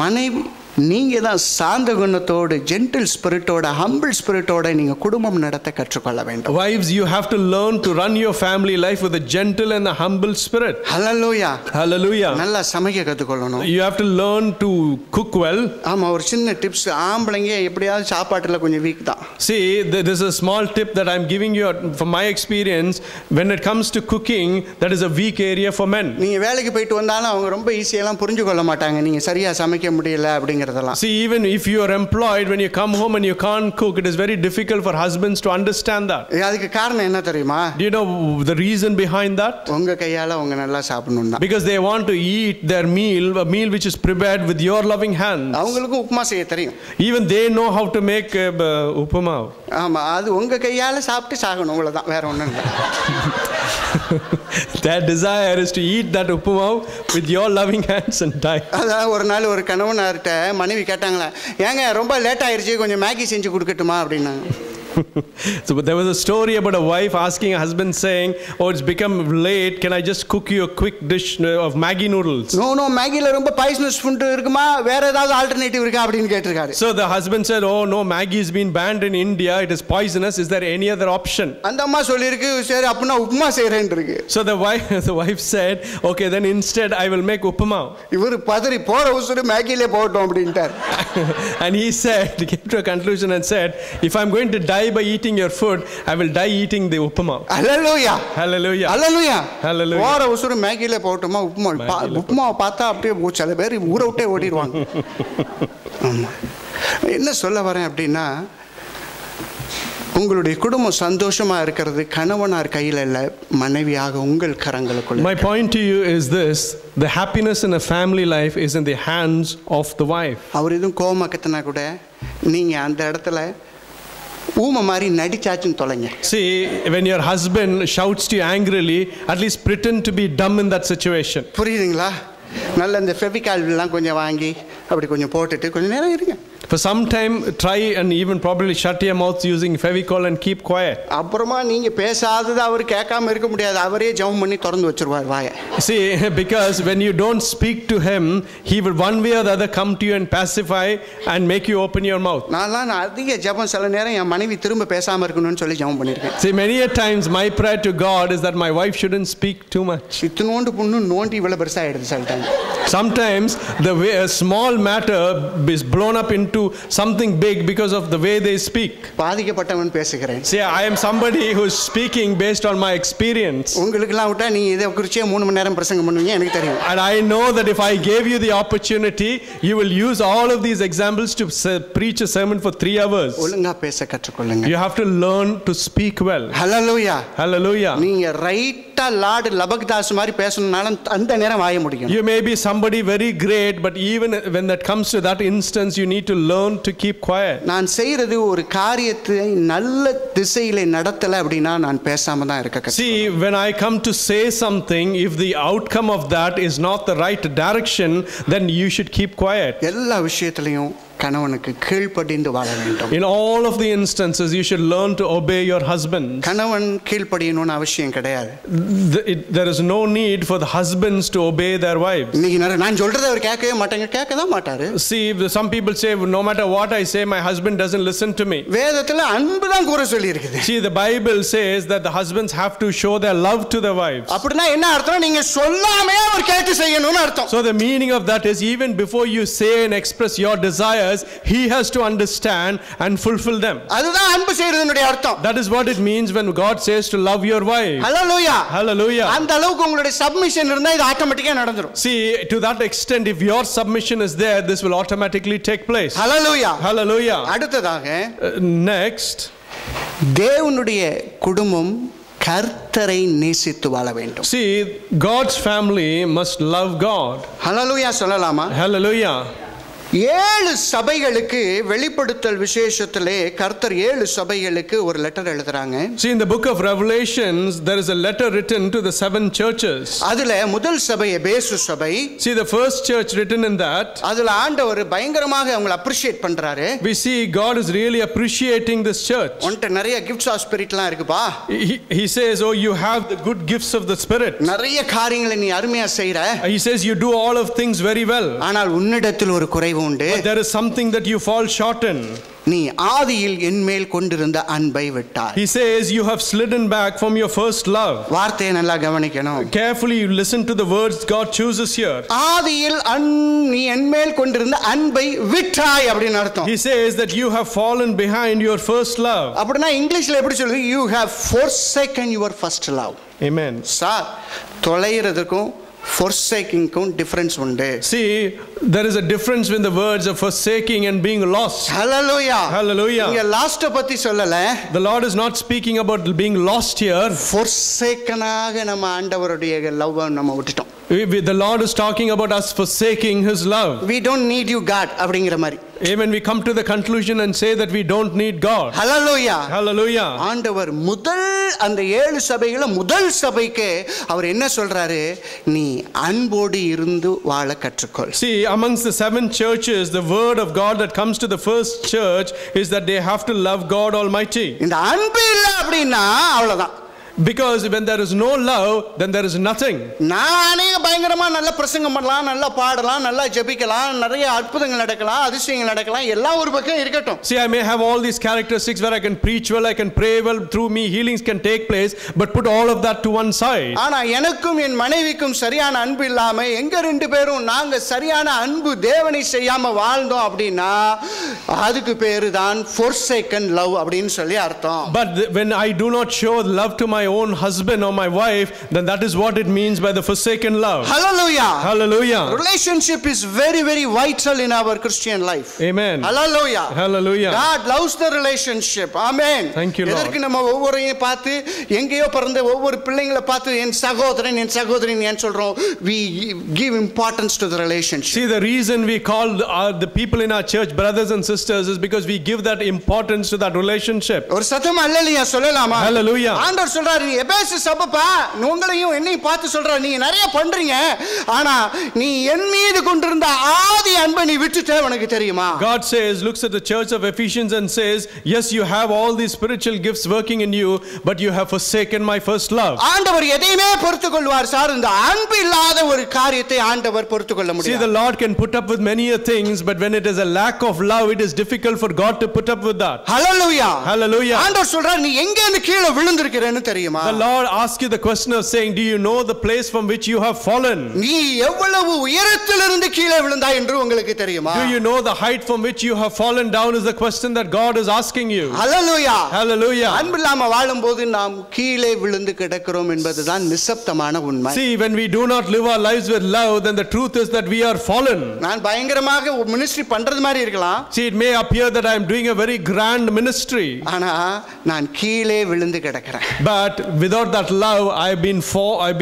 மனைவி நீங்க தான் சாந்த குணத்தோடு, ஜென்டில் ஸ்பிரிட்டோட, ஹம்பிள் ஸ்பிரிட்டோட நீங்க குடும்பம் நடத்த கற்றுக்கொள்ள வேண்டும். Wives, you have to learn to run your family life with a gentle and a humble spirit. Hallelujah. Hallelujah. நல்லா சமைக்க கத்துக்கொள்ளணும். You have to learn to cook well. ஆமா, ஒரு சின்ன டிப்ஸ், ஆம்பளைங்க எப்படியாவது சாப்பாட்டுல கொஞ்சம் வீக் தான். See, this is a small tip that I'm giving you from my experience. When it comes to cooking, that is a weak area for men. நீங்க வேலைக்கு போயிட்டு வந்தாலும் அவங்க ரொம்ப ஈஸியெல்லாம் புரிஞ்சு கொள்ள மாட்டாங்க, நீங்க சரியா சமைக்க முடியல அப்படிங்கிறதெல்லாம். See, even if you are employed, when you come home and you can't cook, it is very difficult for husbands to understand that. அதுக்கு காரணம் என்ன தெரியுமா? Do you know the reason behind that? உங்க கையால அவங்க நல்லா சாப்பிடணும் தான். Because they want to eat their meal, a meal which is prepared with your loving hands. அவங்களுக்கு உப்புமா செய்ய தெரியும். Even they know how to make upama. ஆமா, அது உங்க கையால சாப்பிட்டு சாகணும், அவ்வளவுதான், வேற ஒண்ணும் இல்ல. Their desire is to eat that upama with your loving hands and die. அதான் ஒரு நாள் ஒரு கணவனார்ட்ட மனைவி கேட்டாங்களா, ஏங்க ரொம்ப லேட் ஆயிருச்சு, கொஞ்சம் மேகி செஞ்சு கொடுக்கட்டுமா அப்படின்னாங்க. So there was a story about a wife asking a husband saying, oh, it's become late, can I just cook you a quick dish of Maggi noodles? No, Maggiல ரொம்ப poisonous food இருக்குமா, வேற ஏதாவது alternative இருக்கா அப்படின்னு கேட்டிருக்காரு. So the husband said, oh no, Maggi has been banned in India, it is poisonous, is there any other option? அந்த அம்மா சொல்லிருக்கு, சரி அப்பனா உப்புமா செய்றேன்னு இருக்கு. So the wife said, okay, then instead I will make upama. இவர் பதறி போற உசுரு மேகிலே போடணும் அப்படின்ட்டார். And he came to a conclusion and said, if I'm going to die by eating your food, I will die eating the upama. Hallelujah. Hallelujah. Hallelujah. Hallelujah. போற உசுரு மேகிலே போட்டுமா உப்புமா பார்த்தா அப்படியே சில பேர் ஊரை விட்டே ஓடிடுவாங்க. ஆமா, என்ன சொல்ல வரேன் அப்படின்னா, உங்களுடைய குடும்பம் சந்தோஷமா இருக்கிறது கணவனார் கையில இல்ல, மனைவியாக உங்கள் கரங்களுக்குள்ள. My point to you is this: the happiness in a family life is in the hands of the wife. அவர் இதுவும் கோமா கத்தனா கூட நீங்கள் அந்த இடத்துல ஊமை மாதிரி நடிச்சாச்சுன்னு தொலைங்க. See, when your husband shouts to you angrily, at least pretend to be dumb in that situation. புரியுதுங்களா? நல்ல இந்த ஃபெவிகால்லாம் கொஞ்சம் வாங்கி அப்படி கொஞ்சம் போட்டுட்டு கொஞ்சம் நேரம் இருங்க. For some time, try and even probably shut your mouth using Fevicol and keep quiet. அப்புறமா நீங்க பேசாதது அவர் கேட்காம இருக்க முடியாது, அவரே ஜெபம் பண்ணி திறந்து வச்சிருவார் வாயை. See, because when you don't speak to him, he will one way or the other come to you and pacify and make you open your mouth. நான் அதிக ஜெபம் சில நேரம் என் மனைவி திரும்ப பேசாம இருக்கணும்னு சொல்லி ஜெபம் பண்ணிருக்கேன். See, many a times my prayer to God is that my wife shouldn't speak too much. இத்தனோண்டு பொண்ணு நோண்டி இவ்வளவு பெருசா ஆயிடுது சில time. Sometimes the way a small matter is blown up into something big because of the way they speak. பாதிக்கப்பட்டவன் பேசுகிறேன். See, I am somebody who is speaking based on my experience. உங்களுக்குலாம் விட்டா நீ இதை குறிச்சே 3 மணி நேரம் பிரசங்கம் பண்ணுவீங்க, எனக்கு தெரியும். And I know that if I gave you the opportunity, you will use all of these examples to preach a sermon for 3 hours. ஒழுங்கா பேச கற்றுக்கொள்ளுங்க. You have to learn to speak well. Hallelujah. Hallelujah. நீங்க ரைட்டா Lord லபக்தாஸ் மாதிரி பேசணும்னாலும் அந்த நேரம் வாய முடியும். You may be somebody very great, but even when that comes to that instance, you need to learn to keep quiet. நான் செய்யறது ஒரு காரியத்தை நல்ல திசையில நடத்தல அப்படினா நான் பேசாம தான் இருக்க கற்றுக்கொள்ளும். See, when I come to say something, if the outcome of that is not the right direction, then you should keep quiet. எல்லா விஷயத்திலையும் கணவனுக்கு கீழ்ப்படிந்து வாழ வேண்டும். In all of the instances, you should learn to obey your husband. கணவன் கீழ்ப்படியணும்னு அவசியம் கிடையாது. There is no need for the husbands to obey their wives. இன்னைக்கு நான் சொல்றதை அவர் கேட்கவே மாட்டாங்க, கேட்க தான் மாட்டாரு. See, some people say no matter what I say, my husband doesn't listen to me. வேதத்துல அன்பு தான் கூற சொல்லி இருக்குது. See, the Bible says that the husbands have to show their love to their wives. அப்படினா என்ன அர்த்தம்? நீங்க சொல்லாமே அவர் கேட்டு செய்யணும்னு அர்த்தம். So the meaning of that is even before you say and express your desires, he has to understand and fulfill them. அதுதான் அன்பு செய்யறதுனுடைய அர்த்தம். That is what it means when God says to love your wife. Hallelujah. Hallelujah. அந்த அளவுக்கு உங்களுடைய submission இருந்தா இது ஆட்டோமேட்டிக்கா நடந்துரும். See, to that extent, if your submission is there, this will automatically take place. Hallelujah. Hallelujah. அடுத்ததாக next, தேவனுடைய குடும்பம் கர்த்தரை நேசித்து வாழ வேண்டும். See, God's family must love God. Hallelujah சொல்லலாமா? Hallelujah. 7 சபைகளுக்கு வெளிப்படுத்தல் விசேஷத்திலே கர்த்தர் 7 சபைகளுக்கு ஒரு லெட்டர் எழுதுறாங்க. See, in the book of Revelations, there is a letter written to the 7 churches. அதுல முதல் சபை எபேசு சபை. See, the first church written in that, அதுல ஆண்டவர் பயங்கரமாக அவங்களை அப்ரிஷியேட் பண்றாரு. we see God is really appreciating this church. உன்கிட்ட நிறைய gifts of spiritலாம் இருக்குப்பா. He says, oh, you have the good gifts of the spirit. நிறைய காரியங்களை நீ அருமையா செய்ற. He says you do all of things very well. ஆனால் உன்னிடத்தில் ஒரு குறைவு உண்டு. But there is something that you fall short in. நீ ஆதியில் என்மேல் கொண்டிருந்த அன்பை விட்டாய். He says you have slidden back from your first love. வார்த்தையை நல்லா கவனிக்கணும். Carefully you listen to the words God chooses here. ஆதியில் நீ என்மேல் கொண்டிருந்த அன்பை விட்டாய் அப்படின அர்த்தம். He says that you have fallen behind your first love. அப்படினா இங்கிலீஷ்ல எப்படி சொல்றது? You have forsaken your first love. Amen. Sir தொலைறதுக்கும் forsaking-க்கும் difference உண்டு. See, there is a difference in the words of forsaking and being lost. Hallelujah. Hallelujah. இங்க last பத்தி சொல்லல. The Lord is not speaking about being lost here. forsaken-ஆக நம்ம ஆண்டவருடைய love நம்ம விட்டுட்டோம். The Lord is talking about us forsaking His love. We don't need you God அப்படிங்கிற மாதிரி. Amen. We come to the conclusion and say that we don't need God. Hallelujah. Hallelujah. ஆண்டவர் முதல் அந்த 7 சபைகள முதல் சபைக்கு அவர் என்ன சொல்றாரு? நீ அன்போடு இருந்து வாழ கற்றுக்கொள். See, amongst the 7 churches, the word of God that comes to the first church is that they have to love God Almighty. இந்த அன்பு இல்ல அப்படினா அவ்வளவுதான். Because when there is no love, then there is nothing. நானே பயங்கரமா நல்ல பிரசங்கம் பண்ணலாம், நல்லா பாடலாம், நல்லா ஜெபிக்கலாம், நிறைய அற்புதங்கள் நடக்கலாம், அதிசயங்கள் நடக்கலாம், எல்லாம் ஒரு பக்கம் இருக்கட்டும். See, I may have all these characteristics where I can preach well, I can pray well, through me healings can take place, but put all of that to one side. ஆனா எனக்கும் என் மனைவிக்கும் சரியான அன்பு இல்லாம எங்க ரெண்டு பேரும் நாங்க சரியான அன்பு தேவனை செய்யாம வாழ்ந்தோம் அப்படினா அதுக்கு பேரு தான் forsaken love அப்படினு சொல்லி அர்த்தம். But when I do not show love to my my own husband or my wife, then that is what it means by the forsaken love. Hallelujah. Hallelujah. Relationship is very, very vital in our Christian life. Amen. Hallelujah. Hallelujah. God loves the relationship. Amen. Thank you, Lord. எதற்கு நம்ம ஒவ்வொருவரையும் பார்த்து எங்கேயோ பிறந்த ஒவ்வொரு பிள்ளைங்களை பார்த்து என் சகோதரன் என் சகோதரி ஏன் சொல்றோம்? We give importance to the relationship. See, the reason we call the people in our church brothers and sisters is because we give that importance to that relationship. ஒரு சத்தம் அல்லேலூயா சொல்லலாமா? Hallelujah. ஆண்டவர் சொல்றாரு, நீ எபேசு சபைப்பா, உங்களையும் என்னையும் பார்த்து சொல்றாரு, நீங்க நிறைய பண்றீங்க, ஆனா நீ என் மீது கொண்டிருந்த ஆதி அன்பை நீ விட்டுட்ட, உனக்கு தெரியுமா? God says, looks at the church of Ephesians and says, yes, you have all these spiritual gifts working in you, but you have forsaken my first love. ஆண்டவர் எதையுமே பொறுத்துக்கொள்வார் சார், இந்த அன்பு இல்லாத ஒரு காரியத்தை ஆண்டவர் பொறுத்துக்கொள்ள See, முடியாது. the Lord can put up with many things, but when it is a lack of love, it is difficult for God to put up with that. Hallelujah. Hallelujah. ஆண்டவர் சொல்றார், நீ எங்க இருந்து கீழே விழுந்திருக்கிறேன்னு தெரியுமா? The Lord asks you the question of saying, do you know the place from which you have fallen? நீ எவ்வளவு உயரத்திலிருந்து கீழே விழுந்தாய் என்று உங்களுக்கு தெரியுமா? Do you know the height from which you have fallen down is the question that God is asking you. Hallelujah. Hallelujah. அன்பில்லாம வாழும்போது நாம் கீழே விழுந்து கிடக்கிறோம் என்பதுதான் நிசப்தமான உண்மை. See, when we do not live our lives with love, then the truth is that we are fallen. நான் பயங்கரமாக ministry பண்றது மாதிரி இருக்கலாம். See, it may appear that I am doing a very grand ministry. ஆனா நான் கீழே விழுந்து கிடக்கிறேன். But without that love, I've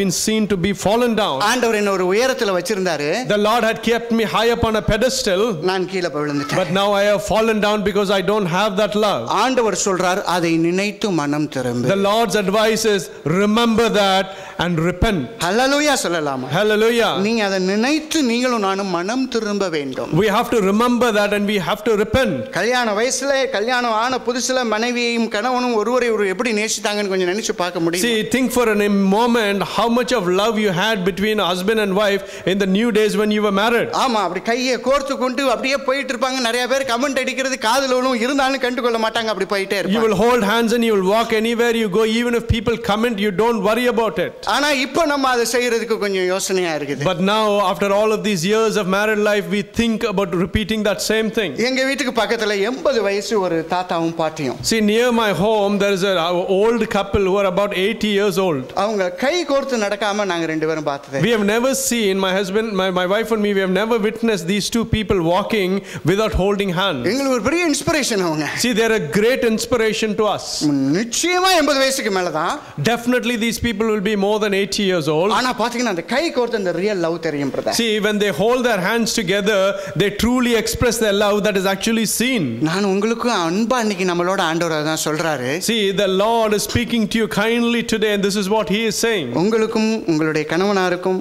been seen to be fallen down. ஆண்டவர் என்ன ஒரு உயரத்துல வச்சிருந்தாரு. The Lord had kept me high up on a pedestal. நான் கீழே விழுந்துட்டேன். But now I have fallen down because I don't have that love. ஆண்டவர் சொல்றார், அதை நினைத்து மனம் திரும்பு. The Lord's advice is remember that and repent. ஹல்லேலூயா சொல்லலாமா? Hallelujah. நீங்க அதை நினைத்து நீங்களும் நானும் மனம் திரும்ப வேண்டும். We have to remember that and we have to repent. கல்யாண வயசுல கல்யாணம் ஆன புதுசுல மனைவியையும் கணவனும் ஒருவரை எப்படி நேசித்தாங்கன்னு கொஞ்சம் நினைச்சு பார்க்க முடியும். See, think for a moment how much of love you had between husband and wife in the new days when you were married. ஆமா, அப்படி கையை கோர்த்து கொண்டு அப்படியே போயிட்டு இருப்பாங்க. நிறைய பேர் கமெண்ட் அடிக்கிறது காதுல விழும், இருந்தாலும் கண்டுகொள்ள மாட்டாங்க, அப்படி போயிட்டே இருப்பாங்க. You will hold hands and you will walk anywhere you go, even if people comment, you don't worry about it. ஆனா இப்போ நம்ம அதை செய்யறதுக்கு கொஞ்சம் யோசனையா இருக்குது. But now, after all of these years of married life, we think about repeating that same thing. எங்க வீட்டுக்கு பக்கத்துல 80 வயசு ஒரு தாத்தாவும் பாட்டியும். See, near my home there is an old couple who are about 80 years old. அவங்க கை கோர்த்து நடக்காம நாங்க ரெண்டு பேரும் பார்த்தது. We have never seen, my husband, my wife and me, we have never witnessed these two people walking without holding hands. எங்களுக்கு ஒரு பெரிய இன்ஸ்பிரேஷன் அவங்க. See, they are a great inspiration to us. நிச்சயமா 80 வயசுக்கு மேல தான். Definitely these people will be more than 80 years old. ஆனா பாத்தீங்கன்னா அந்த கை கோர்த்து அந்த ரியல் லவ் தெரியும் brother. See, when they hold their hands together, they truly express their love that is actually seen. நான் உங்களுக்கு அன்பா இன்னைக்கு நம்மளோட ஆண்டவர் அதான் சொல்றாரு. See, the Lord is speaking to you kindly today and this is what he is saying. உங்களுக்கும் உங்களுடைய கணவனாருக்கும்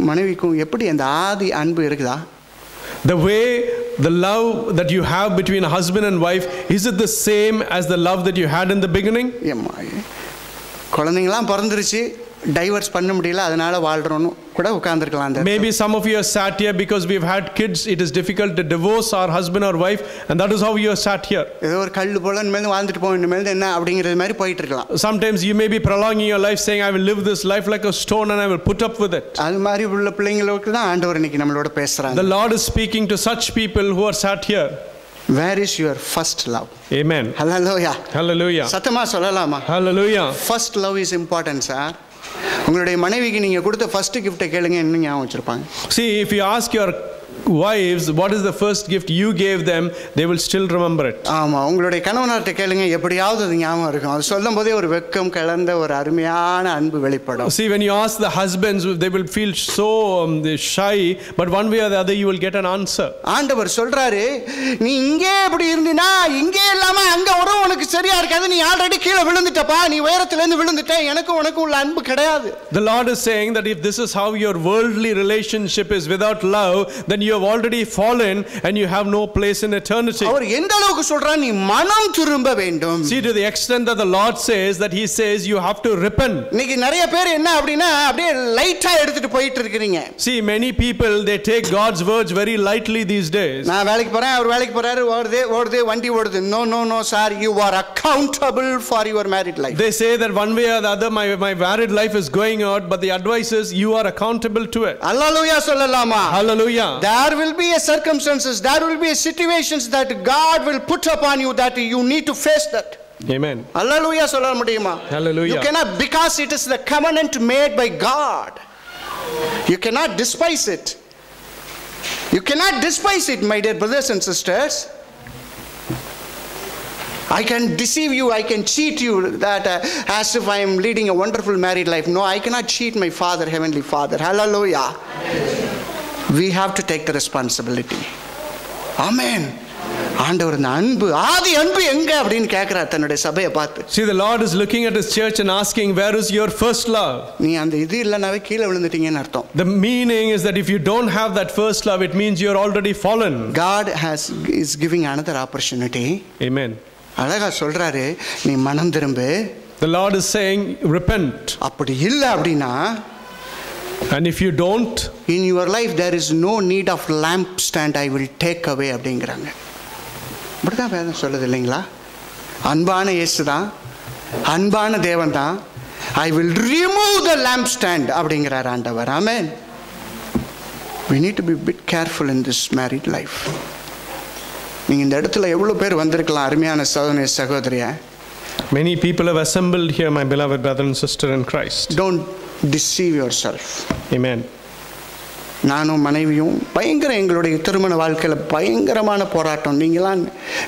மனைவிக்கும் எப்படி அந்த ஆதி அன்பு இருக்குதா? The way, the love that you have between a husband and wife, is it the same as the love that you had in the beginning? குழந்தைங்களாம் பிறந்துருச்சு, divorce பண்ண முடியல, அதனால வாழ்றோம்னு கூட உட்கார்ந்திருக்கலாம். Maybe some of you are sat here because we've had kids. It is difficult to divorce our husband or wife, and that is how you are sat here. ஏதோ ஒரு கல்லு போல மேல வாழ்ந்துட்டு போக வேண்டிய மேல என்ன அப்படிங்கிற மாதிரி போயிட்டு இருக்கலாம். Sometimes you may be prolonging your life saying, I will live this life like a stone and I will put up with it. அது மாதிரி உள்ள பிள்ளைங்களுக்கு தான் ஆண்டவர் இன்னைக்கு நம்மளோட பேசுறாங்க. The Lord is speaking to such people who are sat here. Where is your first love? Amen. Hallelujah. Hallelujah. சத்தமா சொல்லலாமா? Hallelujah. First love is important, sir. உங்களுடைய மனைவிக்கு நீங்க கொடுத்த ஃபர்ஸ்ட் கிஃப்ட் கேளுங்க, இன்னும் ஞாபகம் வச்சிருப்பாங்க. See, if you ask your wives what is the first gift you gave them, they will still remember it. ஆமா, உங்களுடைய கணவனார்ட்ட கேளுங்க, எப்படியாவது அது ஞாபகம் இருக்கும். அது சொல்லும்போதே ஒரு வெட்கம் கலந்த ஒரு அருமையான அன்பு வெளிப்படும். See, when you ask the husbands, they will feel so shy, but one way or the other you will get an answer. ஆண்டவர் சொல்றாரு, நீ இங்கே இப்படி இருந்தினா இங்கே இல்லாம அங்க வரும், உனக்கு சரியா இருக்காது, நீ ஆல்ரெடி கீழே விழுந்துட்டப்பா, நீ உயரத்துல இருந்து விழுந்துட்ட, எனக்கும் உனக்கும் உள்ள அன்பு கிடையாது. The Lord is saying that if this is how your worldly relationship is without love, then you have already fallen and you have no place in eternity. அவர் எந்த அளவுக்கு சொல்றார், நீ மனம் திரும்ப வேண்டும். See, to the extent that the Lord says that he says you have to repent. இன்னைக்கு நிறைய பேர் என்ன அப்படினா அப்படியே லைட்டா எடுத்துட்டு போயிட்டு இருக்கீங்க. See, many people they take God's words very lightly these days. நான் வேலைக்கு போறேன், அவர் வேலைக்கு போறாரு, ஓடுதே வண்டி ஓடுது. No sir, you are accountable for your married life. They say that one way or the other my married life is going out, but the advice is you are accountable to it. Hallelujah சொல்லலாமா? Hallelujah. There will be a circumstances, there will be a situations that God will put upon you that you need to face that. Amen. அல்லேலூயா சொல்ல முடியுமா? Hallelujah. You cannot, because it is the covenant made by God. You cannot despise it. You cannot despise it, my dear brothers and sisters. I can deceive you, I can cheat you that as if I am leading a wonderful married life. No, I cannot cheat my Father, Heavenly Father. Hallelujah. We have to take the responsibility. Amen. ஆண்டவர் இந்த அன்பு, ஆதி அன்பு எங்க அப்படின்னு கேட்கிறார் தன்னுடைய சபையை பார்த்து. See, the Lord is looking at his church and asking, where is your first love? நீ அந்த இது இல்லைனாவே கீழே விழுந்துட்டீங்கன்னு அர்த்தம். The meaning is that if you don't have that first love, it means you're already fallen. God is giving another opportunity. Amen. அழகா சொல்றாரு, நீ மனம் திரும்பு. The Lord is saying, repent. அப்படி இல்லை அப்படின்னா, and if you don't, in your life there is no need of lamp stand, I will take away அப்படிங்கிறாங்க. இப்படிதான் வேதம் சொல்லுது இல்லைங்களா? அன்பான இயேசு தான், அன்பான தேவன் தான். I will remove the lamp stand அப்படிங்கிறார் ஆண்டவர். ஆமென். We need to be a bit careful in this married life. நீங்க இந்த இடத்துல எவ்வளவு பேர் வந்திருக்கலாம் அருமையான சகோதர சகோதரியா. Many people have assembled here, my beloved brother and sister in Christ. Don't deceive yourself. Amen. நானும் மனைவியும் பயங்கர எங்களுடைய திருமண வாழ்க்கையில் பயங்கரமான போராட்டம். நீங்களாம்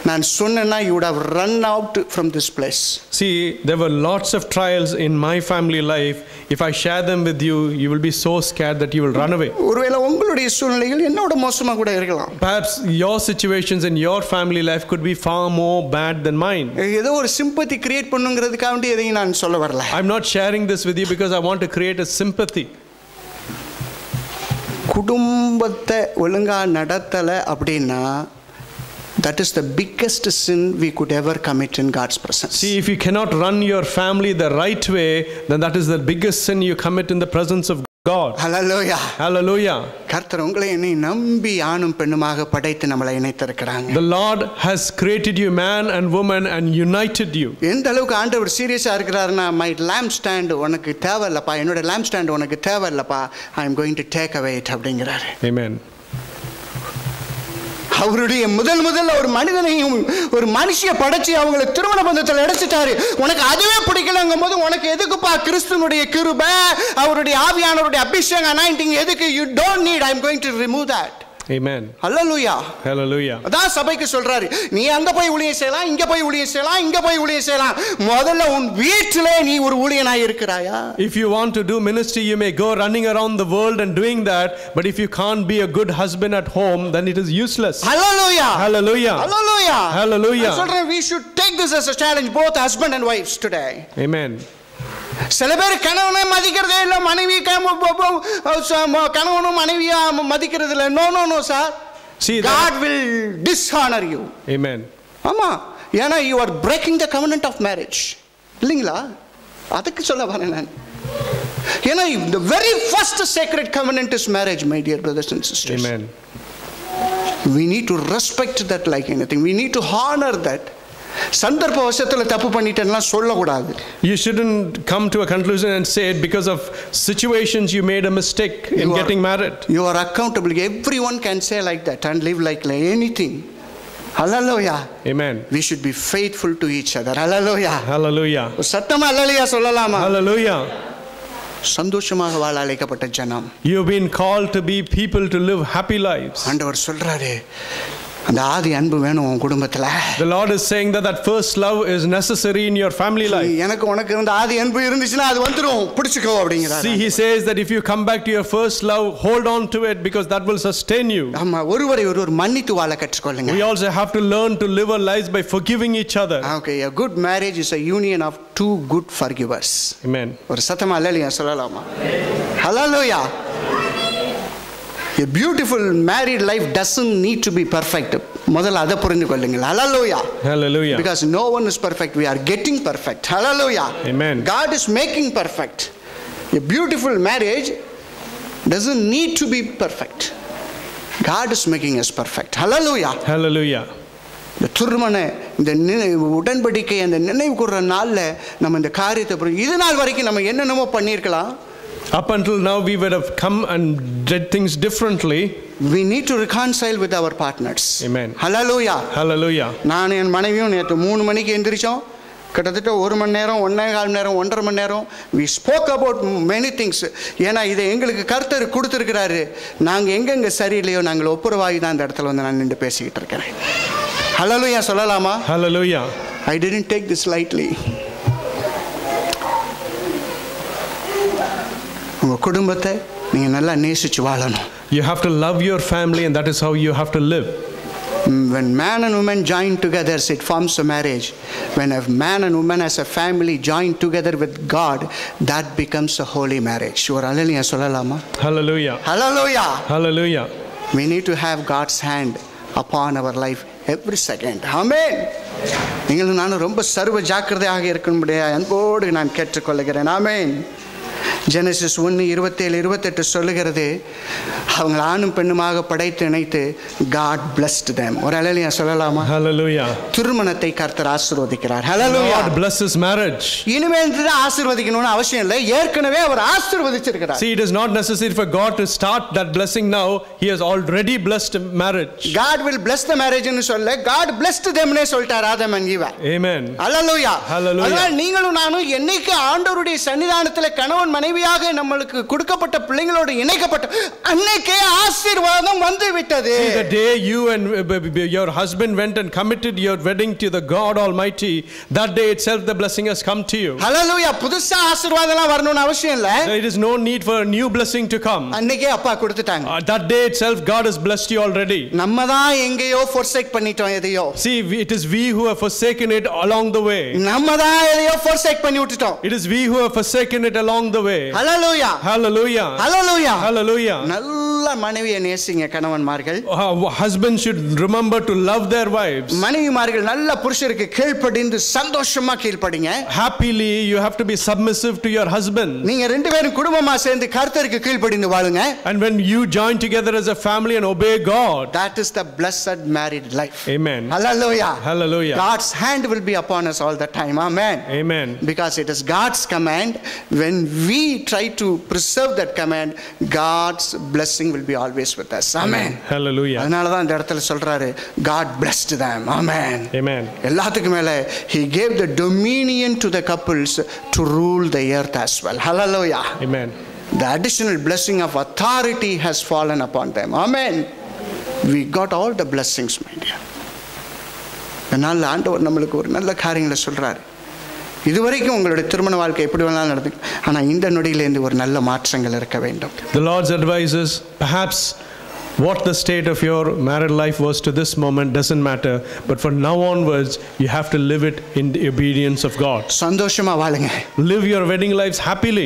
நான் சொன்னேன்னா you would have run out from this place. See, there were lots of trials in my family life. If I share them with you, you will be so scared that you will run away. ஒருவேளை உங்களுடைய சூழ்நிலைகள் என்னோட மோசமா கூட இருக்கலாம். Perhaps your situations in your family life could be far more bad than mine. ஏதோ ஒரு sympathy create பண்ணுங்கிறதுக்காக வேண்டி எதையும் நான் சொல்ல வரல. I'm not sharing this with you because I want to create a sympathy. குடும்பத்தை ஒழுங்கா நடத்தலை அப்படின்னா, that is the biggest sin we could ever commit in God's presence. See, if you cannot run your family the right way, then that is the biggest sin you commit in the presence of God. Hallelujah. Hallelujah. கர்த்தர் உங்களை என்னை நம்பி ஆணும் பெண்ணுமாக படைத்து நம்மளை இணைத்திருக்கிறாங்க. The Lord has created you man and woman and united you. எந்த அளவுக்கு ஆண்டவர் சீரியஸா இருக்கிறாருன்னா, my lamp stand உனக்கு தேவையில்லப்பா, என்னோட lamp stand உனக்கு தேவையில்லப்பா, I am going to take away it அப்படிங்கிறாரு. Amen. அவருடைய முதல்ல ஒரு மனிதனையும் ஒரு மனுஷிய படைச்சு அவங்களை திருமண பந்தத்தில் அடைச்சிட்டாரு. உனக்கு அதுவே பிடிக்கலங்கும் போது உனக்கு எதுக்குப்பா கிறிஸ்துனுடைய கிருபை, அவருடைய ஆவியானவருடைய அபிஷேகம் அனாயிண்டிங் எதுக்கு? You don't need. I am going to remove that. Amen. Hallelujah. Hallelujah. அதான் சபைக்கு சொல்றாரு, நீ அங்க போய் ஊழியம் செய்யலாம், இங்க போய் ஊழியம் செய்யலாம், இங்க போய் ஊழியம் செய்யலாம். முதல்ல உன் வீட்டிலே நீ ஒரு ஊழியனாய் இருக்கிறாயா? If you want to do ministry, you may go running around the world and doing that, but if you can't be a good husband at home, then it is useless. Hallelujah. Hallelujah. Hallelujah. Hallelujah. I'm சொல்றேன், we should take this as a challenge, both husband and wives today. Amen. சில பேர் கணவனை மதிக்கிறதே இல்லை, மனைவி கணவனும் மனைவியா மதிக்கிறது இல்லை. No no no sir. See, God will dishonor you. Amen. ஆமா, ஏன்னா you are breaking the covenant of marriage. இல்லைங்களா? அதுக்கு சொல்ல வரேன் நான். ஏன்னா the very first sacred covenant is marriage, my dear brothers and sisters. Amen. We need to respect that like anything. We need to honor that. சந்தர்ப்ப வசத்துல தப்பு பண்ணிட்டேன்னா சொல்லக்கூடாது. You shouldn't come to a conclusion and say it because of situations you made a mistake in getting married. You are accountable. Everyone can say like that and live like anything. Hallelujah. Amen. We should be faithful to each other. Hallelujah. Hallelujah. சத்தமா அல்லேலூயா சொல்லலாமா? Hallelujah. சந்தோஷமாக வாழ அழைக்கப்பட்ட ஜனம். You've been called to be people to live happy lives. ஆண்டவர் சொல்றாரு, அந்த ஆதி அன்பு வேணும் உன் குடும்பத்துல. The Lord is saying that first love is necessary in your family life. எனக்கு உனக்கு இந்த ஆதி அன்பு இருந்துச்சுன்னா அது வந்துரும், பிடிச்சுக்கோ அப்படிங்கிறார். See, he says that if you come back to your first love, hold on to it because that will sustain you. ஆமா, ஒருவரை ஒருவர் மன்னித்து வாழ கற்றுக்கொள்ளுங்க. We also have to learn to live our lives by forgiving each other. Okay, a good marriage is a union of two good forgivers. Amen. ஒரு சத்தமா அல்லேலூயா சொல்லலாமா? Hallelujah. A beautiful married life doesn't need to be perfect. முதல்ல அதை புரிந்து கொள்ளுங்கள். Hallelujah. Hallelujah. Because no one is perfect. We are getting perfect. Hallelujah. Amen. God is making perfect. A beautiful marriage doesn't need to be perfect. God is making us perfect. Hallelujah. Hallelujah. இந்த திருமண இந்த உடன்படிக்கை அந்த நினைவு கூர்ற நாளில் நம்ம இந்த காரியத்தை இது நாள் வரைக்கும் நம்ம என்னென்னமோ பண்ணியிருக்கலாம். Up until now we would have come and did things differently. We need to reconcile with our partners. Amen. Hallelujah. Hallelujah. நான் என் மனைவியும் நேற்று 3 மணிக்கு எந்திரிச்சோம். கிட்டத்தட்ட 1 மணி நேரம், 1.25 மணி நேரம், 1.5 மணி நேரம் we spoke about many things. ஏன்னா இதை எங்களுக்கு கர்த்தர் கொடுத்துருக்கிறாரு. நாங்கள் எங்கெங்கே சரியில்லையோ நாங்கள் ஒப்புரவாகி தான் இந்த இடத்துல வந்து நான் நின்று பேசிக்கிட்டு இருக்கிறேன். ஹல்லேலூயா சொல்லலாமா? Hallelujah. I didn't take this lightly. உங்கள் குடும்பத்தை நீங்கள் நல்லா நேசிச்சு வாழணும். You have to love your family, and that is how you have to live. When man and woman join together, it forms a marriage. When a man and woman as a family join together with God, that becomes a holy marriage. Sure, hallelujah sollalama? Hallelujah. Hallelujah. Hallelujah. We need to have God's hand upon our life every second. Amen. நீங்களும் நானும் ரொம்ப சர்வ ஜாக்கிரதையாக இருக்கும்படியாக அன்போடு நான் கேட்டுக்கொள்கிறேன். ஆமென். Genesis 1:27-28 சொல்லுகிறது, அவங்க ஆணும் பெண்ணுமாக படைத்து இணைத்து God blessed them. ஒரு ஹல்லேலூயா சொல்லலாமா? Hallelujah. திருமணத்தை கர்த்தர் ஆசீர்வதிக்கிறார். ஹல்லேலூயா. God blesses marriage. இனிமேல் தான் ஆசீர்வதிக்கணும்னு அவசியம் இல்லை, ஏற்கனவே அவர் ஆசீர்வதிச்சிருக்கிறார். See, it is not necessary for God to start that blessing now. He has already blessed marriage. God will bless the marriage ன்னு சொல்ல, God blessed them னே சொல்லிட்டார் ஆதாம் and Eva. Amen. Hallelujah. Hallelujah. அதனால நீங்களும் நானும் என்னைக்கு ஆண்டவருடைய சன்னிதானத்தில் கணவன் மனைவியாக நம்மளுக்கு கொடுக்கப்பட்ட பிள்ளைகளோடு இணைக்கப்பட்ட அன்னைக்கே ஆசீர்வாதம் வந்து விட்டது. See, the day you and your husband went and committed your wedding to the God Almighty, that day itself the blessing has come to you. ஹல்லேலூயா. புதுசா ஆசீர்வாதம்லாம் வரணும்னு அவசியம் இல்லை. There is no need for a new blessing to come. அன்னைக்கே அப்பா கொடுத்துட்டாங்க. That day itself God has blessed you already. நம்ம தான் எங்கேயோ forsake பண்ணிட்டோம் எதையோ. See, it is we who have forsaken it along the way. நம்ம தான் எதையோ forsake பண்ணி விட்டுட்டோம். It is we who have forsaken it along the way. Hallelujah. Hallelujah. Hallelujah. Hallelujah. நல்ல மனைவியை நேசிங்க கணவன்மார்கள். Husbands should remember to love their wives. மனைவிமார்கள் நல்ல புருஷருக்கு கீழ்ப்படிந்து சந்தோஷமா கீழ்ப்படிங்க. Happily you have to be submissive to your husband. நீங்க ரெண்டு பேரும் குடும்பமா சேர்ந்து கர்த்தருக்கு கீழ்ப்படிந்து வாழுங்க. And when you join together as a family and obey God, that is the blessed married life. Amen. Hallelujah. Hallelujah. God's hand will be upon us all the time. Amen. Amen. Because it is God's command. When we try to preserve that command, God's blessing will be always with us. Amen. Hallelujah. அதனால தான் இந்த இடத்துல சொல்றாரு, God blessed them. Amen. Amen. எல்லாத்துக்கும் மேல he gave the dominion to the couples to rule the earth as well. Hallelujah. Amen. The additional blessing of authority has fallen upon them. Amen. We got all the blessings, my dear. அதனால ஆண்டவர் நம்மளுக்கு ஒரு நல்ல காரியங்களை சொல்றாரு. இதுவரைக்கும் உங்களுடைய திருமண வாழ்க்கை எப்படி வேணாலும் நடந்து, ஆனால் இந்த நொடியிலேருந்து ஒரு நல்ல மாற்றங்கள் இருக்க வேண்டும். The Lord's advises, perhaps what the state of your married life was to this moment doesn't matter, but from now onwards you have to live it in the obedience of God. சந்தோஷமா வாழுங்க. Live your wedding lives happily.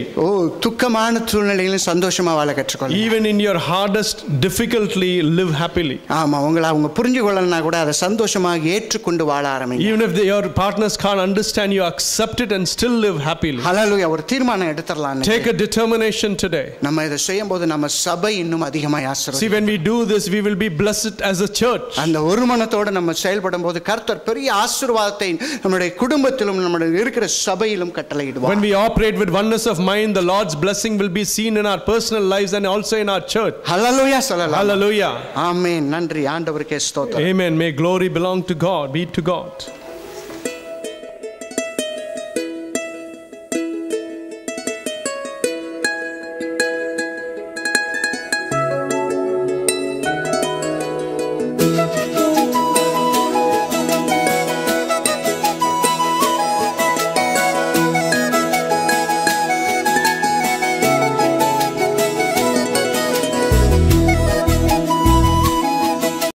துக்கமான சூழ்நிலையிலும் சந்தோஷமா வாழ கற்றுக்கொள்ளுங்க. Even in your hardest difficulty, live happily. ஆமா, உங்களை அவங்க புரிஞ்சு கொள்ளலனா கூட அதை சந்தோஷமாக ஏற்றுக்கொண்டு வாழ ஆரம்பிங்க. Even if your partners can't understand, you accept it and still live happily. ஹல்லேலூயா. ஒரு தீர்மானம் எடுத்துறலாம். Take a determination today. நம்ம இதை செய்யும்போது நம்ம சபை இன்னும் அதிகமாக ஆசீர்வதிக்கும். See, when we do this, we will be blessed as a church. அந்த ஒரு மனத்தோட நம்ம செயல்படும்போது கர்த்தர் பெரிய ஆசீர்வாதத்தை நம்முடைய குடும்பத்திலும் நம்முடைய இருக்கிற சபையிலும் கட்டளையிடுவார். When we operate with oneness of mind, the Lord's blessing will be seen in our personal lives and also in our church. ஹல்லேலூயா சொல்லலாம். Hallelujah. ஆமென். நன்றி ஆண்டவருக்கே ஸ்தோத்திரம். Amen. May glory belong to God, be to God.